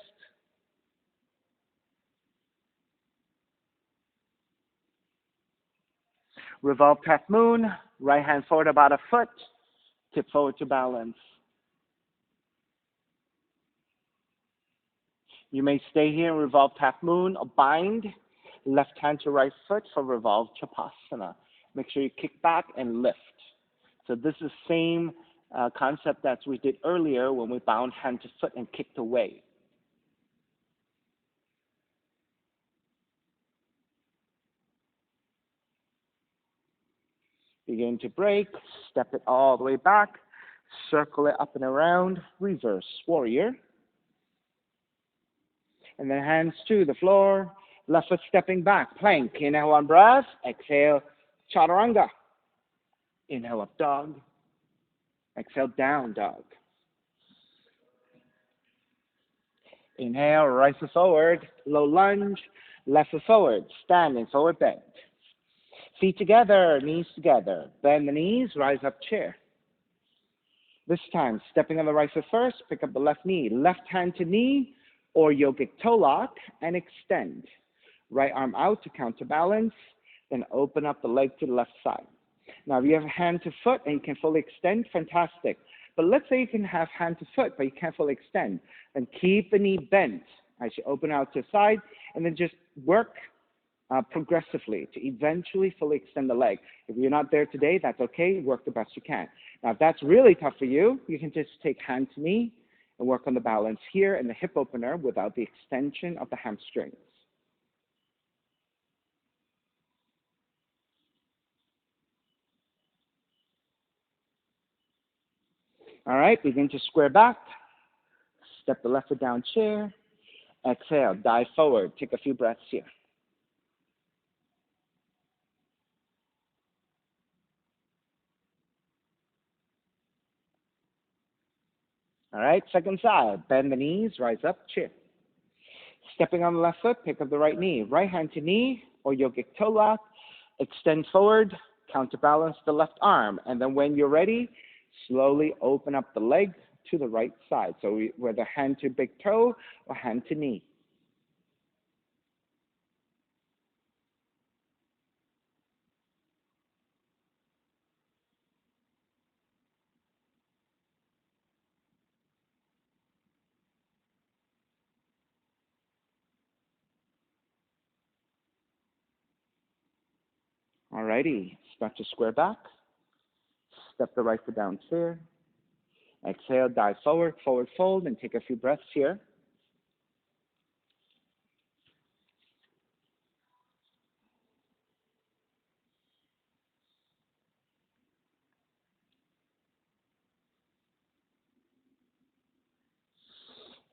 Revolve half moon, right hand forward about a foot, tip forward to balance. You may stay here in revolve half moon or bind, left hand to right foot for revolve chapasana. Make sure you kick back and lift. So this is the same concept that we did earlier when we bound hand to foot and kicked away. Begin to break, step it all the way back, circle it up and around, reverse warrior. And then hands to the floor, left foot stepping back, plank. Inhale one breath, exhale, chaturanga. Inhale up dog, exhale down dog. Inhale, right foot forward, low lunge, left foot forward, standing forward bend. Feet together, knees together. Bend the knees, rise up chair. This time, stepping on the right foot first, pick up the left knee. Left hand to knee or yogic toe lock and extend. Right arm out to counterbalance, then open up the leg to the left side. Now, if you have hand to foot and you can fully extend, fantastic. But let's say you can have hand to foot, but you can't fully extend. Then keep the knee bent as you open out to the side, and then just work progressively to eventually fully extend the leg. If you're not there today, that's okay. Work the best you can. Now, if that's really tough for you, you can just take hand to knee and work on the balance here and the hip opener without the extension of the hamstrings. All right, begin to square back. Step the left foot down chair. Exhale, dive forward. Take a few breaths here. All right, second side. Bend the knees, rise up, chair. Stepping on the left foot, pick up the right knee. Right hand to knee or yogic toe lock. Extend forward, counterbalance the left arm. And then when you're ready, slowly open up the leg to the right side. So whether hand to big toe or hand to knee. Alrighty, start to square back. Step the right foot down clear. Exhale, dive forward, forward fold, and take a few breaths here.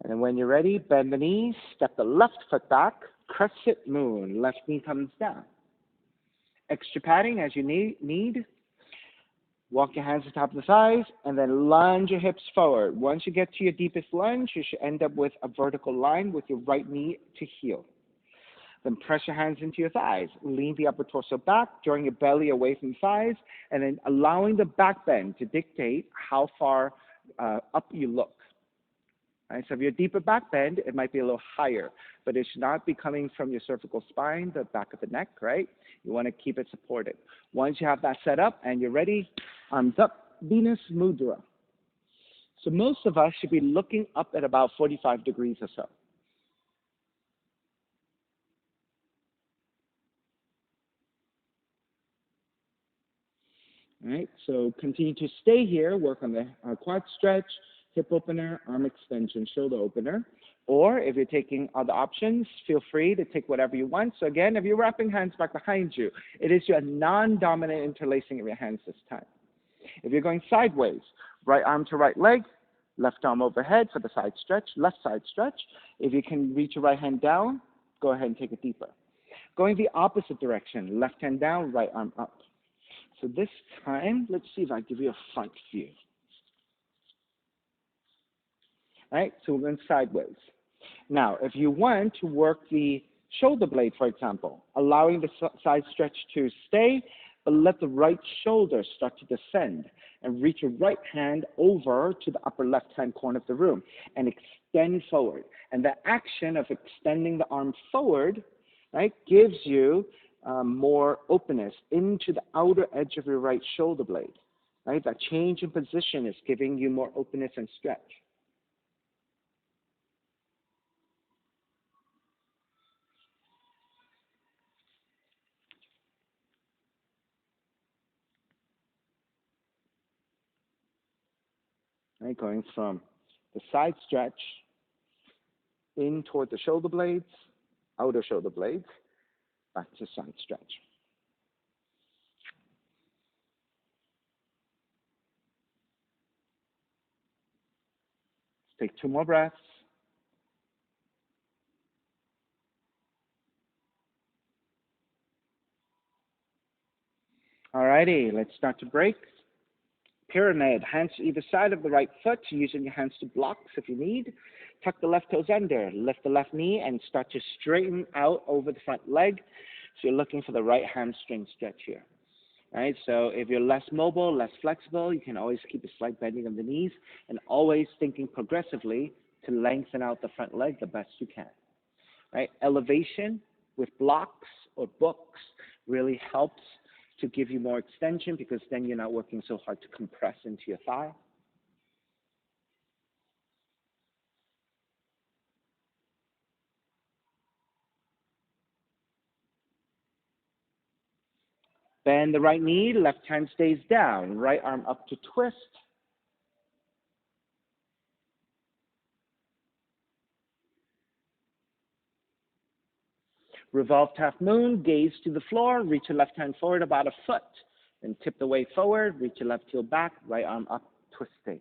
And then when you're ready, bend the knees, step the left foot back, crescent moon, left knee comes down. Extra padding as you need. Walk your hands to the top of the thighs, and then lunge your hips forward. Once you get to your deepest lunge, you should end up with a vertical line with your right knee to heel. Then press your hands into your thighs. Lean the upper torso back, drawing your belly away from the thighs, and then allowing the back bend to dictate how far up you look. Right, so if you're a deeper back bend, it might be a little higher, but it should not be coming from your cervical spine, the back of the neck, right? You want to keep it supported. Once you have that set up and you're ready, arms up, Venus Mudra. So most of us should be looking up at about 45 degrees or so. All right, so continue to stay here, work on the quad stretch, hip opener, arm extension, shoulder opener. Or if you're taking other options, feel free to take whatever you want. So again, if you're wrapping hands back behind you, it is your non-dominant interlacing of your hands this time. If you're going sideways, right arm to right leg, left arm overhead for the side stretch, left side stretch. If you can reach your right hand down, go ahead and take it deeper. Going the opposite direction, left hand down, right arm up. So this time, let's see if I give you a front view. All right, so we're going sideways. Now, if you want to work the shoulder blade, for example, allowing the side stretch to stay, but let the right shoulder start to descend and reach your right hand over to the upper left-hand corner of the room and extend forward. And the action of extending the arm forward, right, gives you more openness into the outer edge of your right shoulder blade. Right, that change in position is giving you more openness and stretch. Right, going from the side stretch in toward the shoulder blades, outer shoulder blades, back to side stretch. Take 2 more breaths. All righty, let's start to break. Pyramid, hands to either side of the right foot, using your hands to block if you need. Tuck the left toes under, lift the left knee, and start to straighten out over the front leg. So you're looking for the right hamstring stretch here. All right, so if you're less mobile, less flexible, you can always keep a slight bending of the knees and always thinking progressively to lengthen out the front leg the best you can. Right, elevation with blocks or books really helps to give you more extension because then you're not working so hard to compress into your thigh. Bend the right knee, left hand stays down, right arm up to twist. Revolved half moon, gaze to the floor, reach your left hand forward about a foot, then tip the weight forward, reach your left heel back, right arm up, twisting.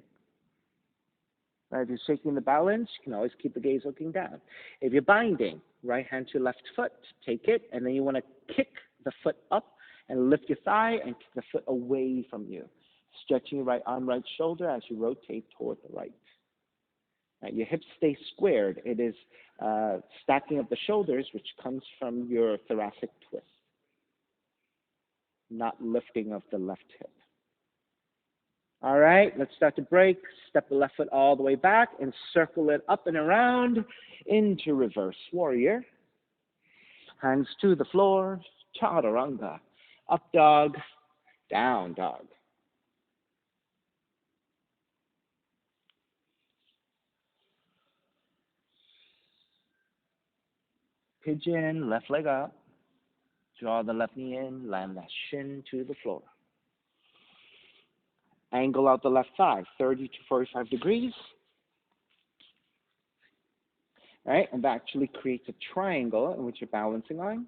Right, if you're shaking the balance, you can always keep the gaze looking down. If you're binding, right hand to left foot, take it, and then you want to kick the foot up and lift your thigh and kick the foot away from you. Stretching your right arm, right shoulder as you rotate toward the right. Right, your hips stay squared. It is stacking of the shoulders, which comes from your thoracic twist, not lifting of the left hip. All right, let's start to break. Step the left foot all the way back and circle it up and around into reverse warrior. Hands to the floor, chaturanga. Up dog, down dog. Pigeon, left leg up. Draw the left knee in, land that shin to the floor. Angle out the left thigh, 30 to 45 degrees. Right, and that actually creates a triangle in which you're balancing on.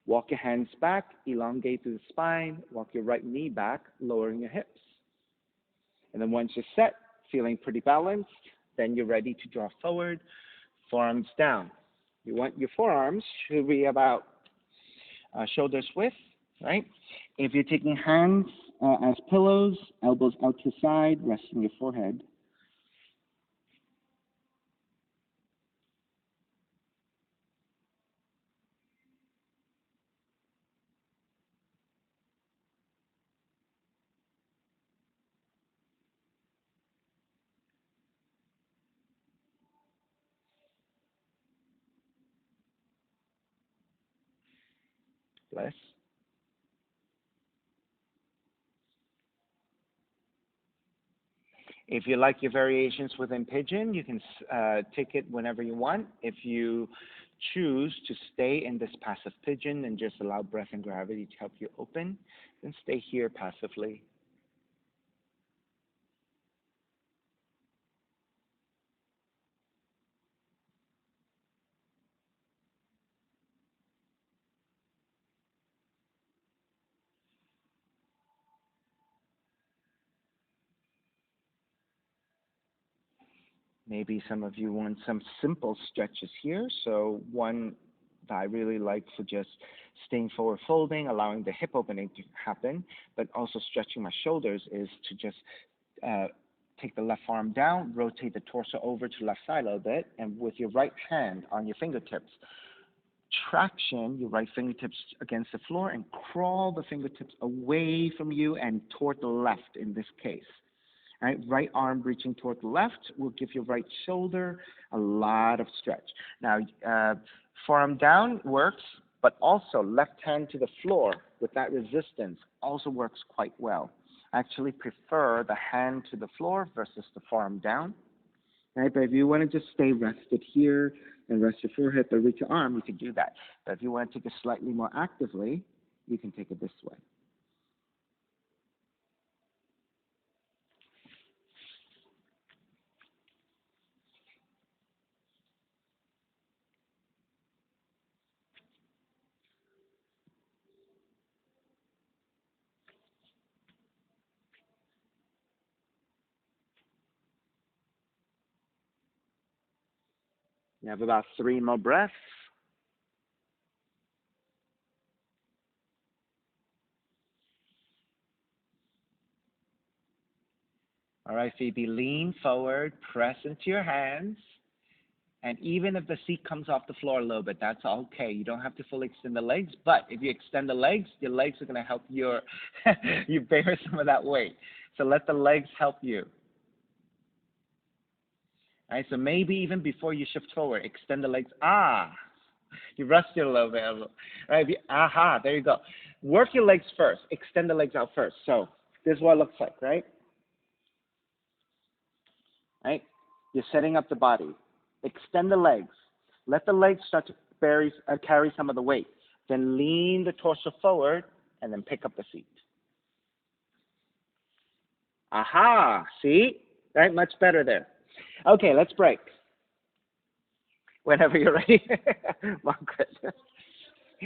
Walk your hands back, elongate through the spine, walk your right knee back, lowering your hips. And then once you're set, feeling pretty balanced, then you're ready to draw forward, forearms down. You want your forearms to be about shoulders width, right? If you're taking hands as pillows, elbows out to side, resting your forehead. Bless. If you like your variations within pigeon, you can take it whenever you want. If you choose to stay in this passive pigeon and just allow breath and gravity to help you open, then stay here passively. Maybe some of you want some simple stretches here. So one that I really like for just staying forward folding, allowing the hip opening to happen, but also stretching my shoulders is to just uh, take the left arm down, rotate the torso over to the left side a little bit, and with your right hand on your fingertips, traction your right fingertips against the floor and crawl the fingertips away from you and toward the left in this case. Right arm reaching toward the left will give your right shoulder a lot of stretch. Now, forearm down works, but also left hand to the floor with that resistance also works quite well. I actually prefer the hand to the floor versus the forearm down. Right, but if you want to just stay rested here and rest your forehead but reach your arm, you can do that. But if you want to take it slightly more actively, you can take it this way. You have about 3 more breaths. All right, Phoebe, lean forward, press into your hands. And even if the seat comes off the floor a little bit, that's okay. You don't have to fully extend the legs, but if you extend the legs, your legs are going to help you bear some of that weight. So let the legs help you. All right, so maybe even before you shift forward, extend the legs. You rested a little bit. All right, there you go. Work your legs first. Extend the legs out first. So this is what it looks like, right? Right? You're setting up the body. Extend the legs. Let the legs start to carry some of the weight. Then lean the torso forward and then pick up the seat. See? Right? Much better there. Okay, let's break. Whenever you're ready. Margaret.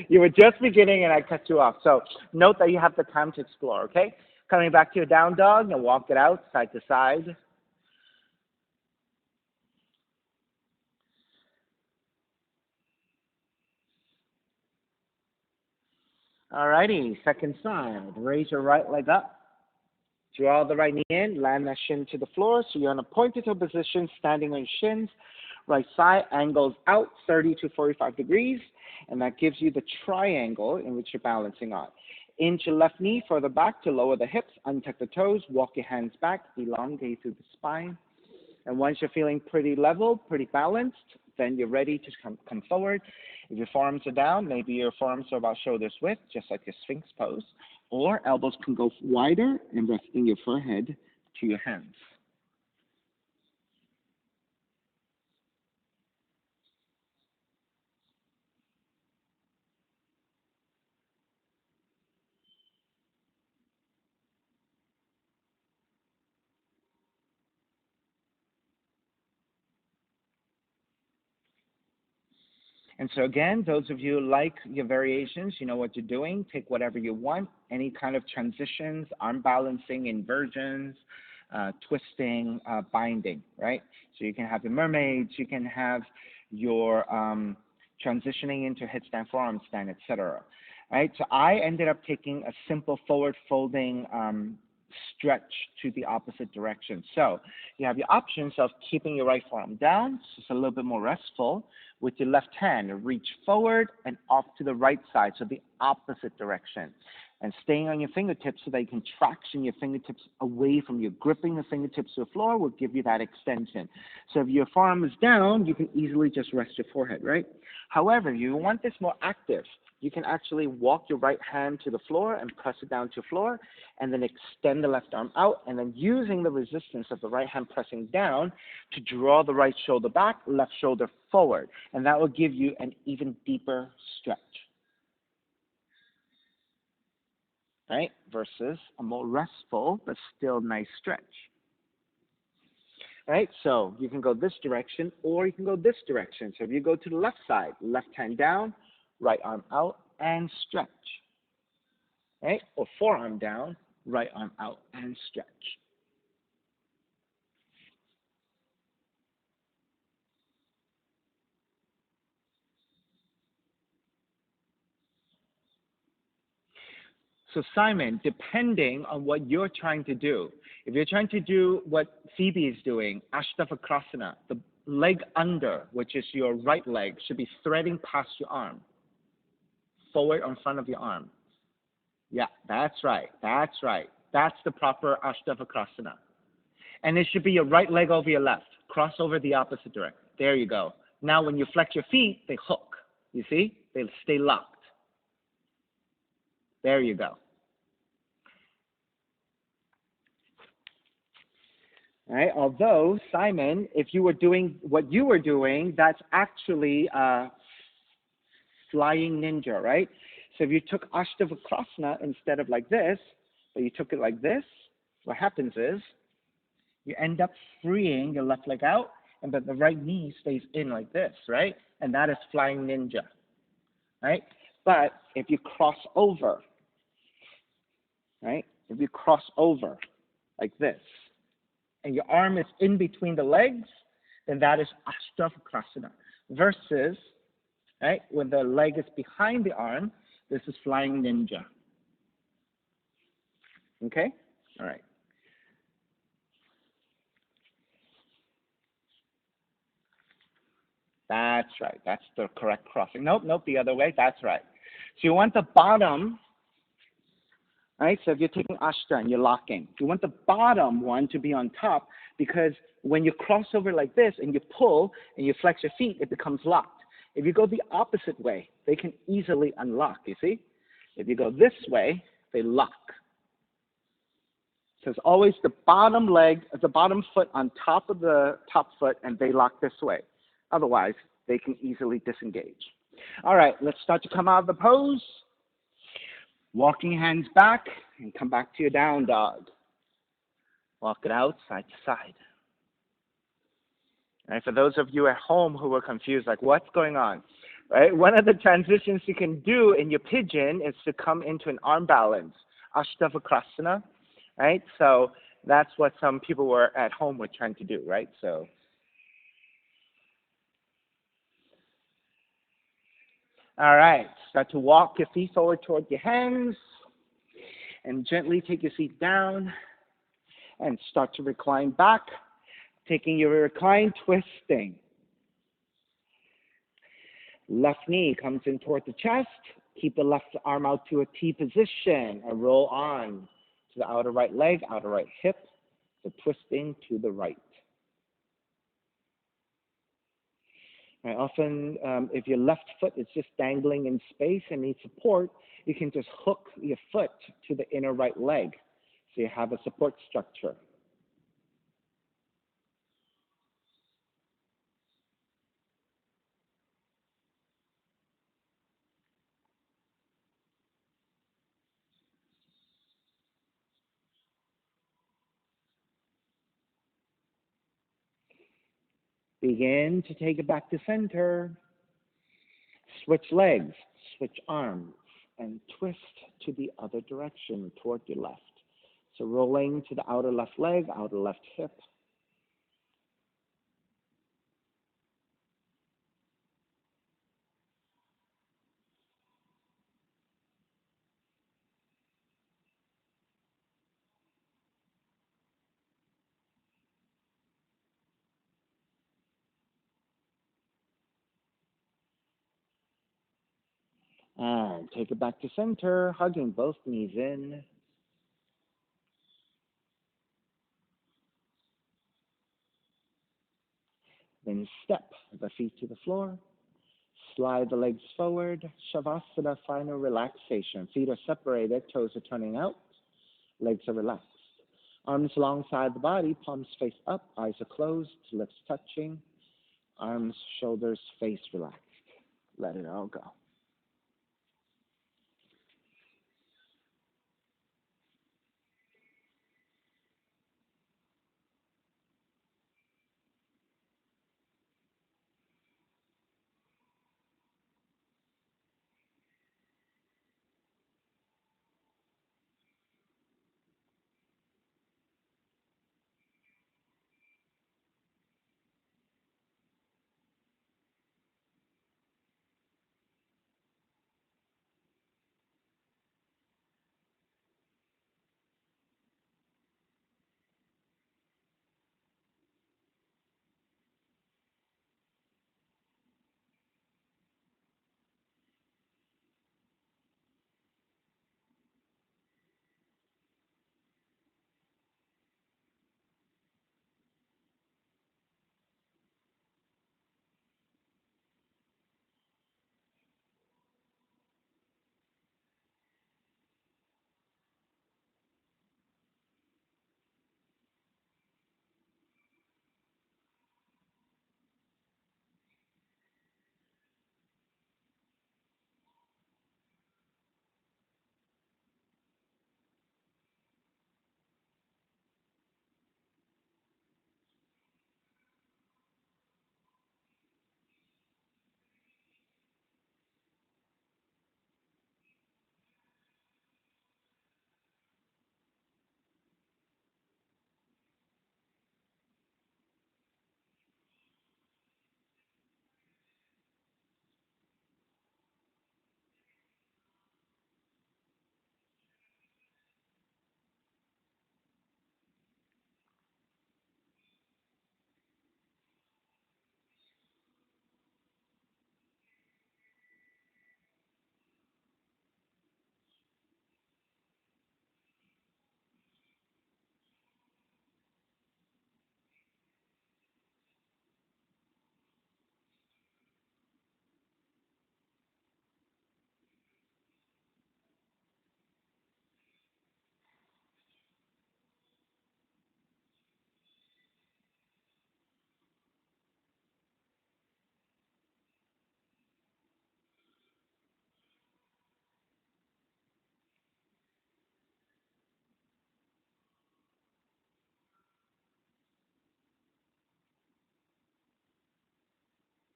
You were just beginning and I cut you off. So note that you have the time to explore, okay? Coming back to your down dog and walk it out side to side. All righty, second side. Raise your right leg up. Draw the right knee in, land that shin to the floor. So you're in a pointed toe position, standing on your shins. Right side angles out 30 to 45 degrees, and that gives you the triangle in which you're balancing on. Inch your left knee further back to lower the hips, untuck the toes, walk your hands back, elongate through the spine. And once you're feeling pretty level, pretty balanced, then you're ready to come forward. If your forearms are down, maybe your forearms are about shoulders width, just like your Sphinx pose, or elbows can go wider and resting your forehead to your hands. And so again, those of you who like your variations, you know what you're doing. Take whatever you want, any kind of transitions, arm balancing, inversions, twisting, binding, right? So you can have your mermaids, you can have your transitioning into headstand, forearm stand, etc. Right? So I ended up taking a simple forward folding stretch to the opposite direction. So you have your options of keeping your right forearm down, so it's a little bit more restful. With your left hand, reach forward and off to the right side, so the opposite direction. And staying on your fingertips so that you can traction your fingertips away from you. Gripping the fingertips to the floor will give you that extension. So if your forearm is down, you can easily just rest your forehead, right? However, if you want this more active, you can actually walk your right hand to the floor and press it down to the floor, and then extend the left arm out, and then using the resistance of the right hand pressing down to draw the right shoulder back, left shoulder forward. And that will give you an even deeper stretch, right? Versus a more restful but still nice stretch. Right? So you can go this direction or you can go this direction. So if you go to the left side, left hand down, right arm out, and stretch. Right? Or forearm down, right arm out, and stretch. So Simon, depending on what you're trying to do, if you're trying to do what Phoebe is doing, Ashtavakrasana, the leg under, which is your right leg, should be threading past your arm, forward in front of your arm. Yeah, that's right. That's right. That's the proper Ashtavakrasana. And it should be your right leg over your left. Cross over the opposite direction. There you go. Now when you flex your feet, they hook. You see? They stay locked. There you go. All right. Although, Simon, if you were doing what you were doing, that's actually flying ninja, right? So if you took Ashtavakrasana instead of like this, but you took it like this, what happens is you end up freeing your left leg out, and but the right knee stays in like this, right? And that is flying ninja, right? But if you cross over, right? If you cross over like this, and your arm is in between the legs, then that is Ashtavakrasana. Versus, right, when the leg is behind the arm, this is flying ninja. Okay? All right. That's right. That's the correct crossing. Nope, the other way. That's right. So you want the bottom, right? So if you're taking Ashta and you're locking, you want the bottom one to be on top, because when you cross over like this and you pull and you flex your feet, it becomes locked. If you go the opposite way, they can easily unlock, you see? If you go this way, they lock. So it's always the bottom leg, the bottom foot on top of the top foot, and they lock this way. Otherwise, they can easily disengage. All right, let's start to come out of the pose. Walking hands back and come back to your down dog. Walk it out side to side. Right, for those of you at home who were confused, like what's going on, right? One of the transitions you can do in your pigeon is to come into an arm balance, Ashtavakrasana, right? So that's what some people were at home were trying to do, right? So. All right, start to walk your feet forward toward your hands and gently take your seat down and start to recline back, taking your recline, twisting. Left knee comes in toward the chest, Keep the left arm out to a T position and roll on to the outer right leg, outer right hip, so twisting to the right. Right, often, if your left foot is just dangling in space and needs support, you can just hook your foot to the inner right leg so you have a support structure. Begin to take it back to center. Switch legs, switch arms, and twist to the other direction toward your left. So rolling to the outer left leg, outer left hip. And take it back to center, hugging both knees in. Then step the feet to the floor. Slide the legs forward. Shavasana, final relaxation. Feet are separated, toes are turning out, legs are relaxed. Arms alongside the body, palms face up, eyes are closed, lips touching, arms, shoulders, face relaxed. Let it all go.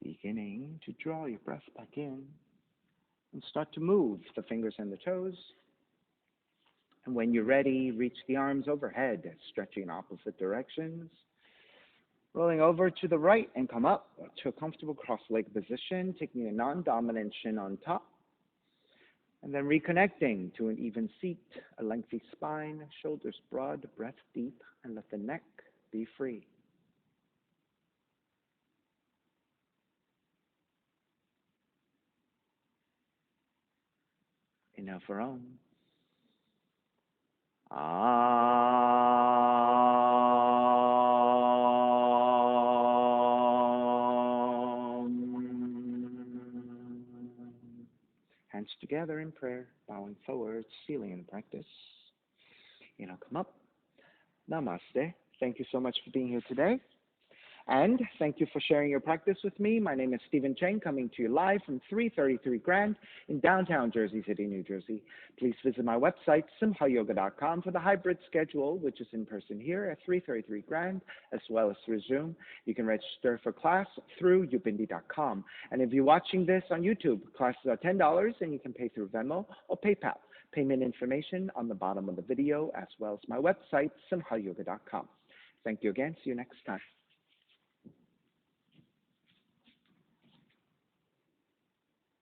Beginning to draw your breath back in and start to move the fingers and the toes. And when you're ready, reach the arms overhead, stretching in opposite directions. Rolling over to the right and come up to a comfortable cross-legged position, taking a non-dominant shin on top. And then reconnecting to an even seat, a lengthy spine, shoulders broad, breath deep, and let the neck be free. And now for Om. Hands together in prayer, bowing forward, sealing in practice. Come up. Namaste. Thank you so much for being here today. And thank you for sharing your practice with me. My name is Stephen Cheng, coming to you live from 333 Grand in downtown Jersey City, New Jersey. Please visit my website, simhayoga.com, for the hybrid schedule, which is in person here at 333 Grand, as well as through Zoom. You can register for class through upindi.com. And if you're watching this on YouTube, classes are $10, and you can pay through Venmo or PayPal. Payment information on the bottom of the video, as well as my website, simhayoga.com. Thank you again. See you next time.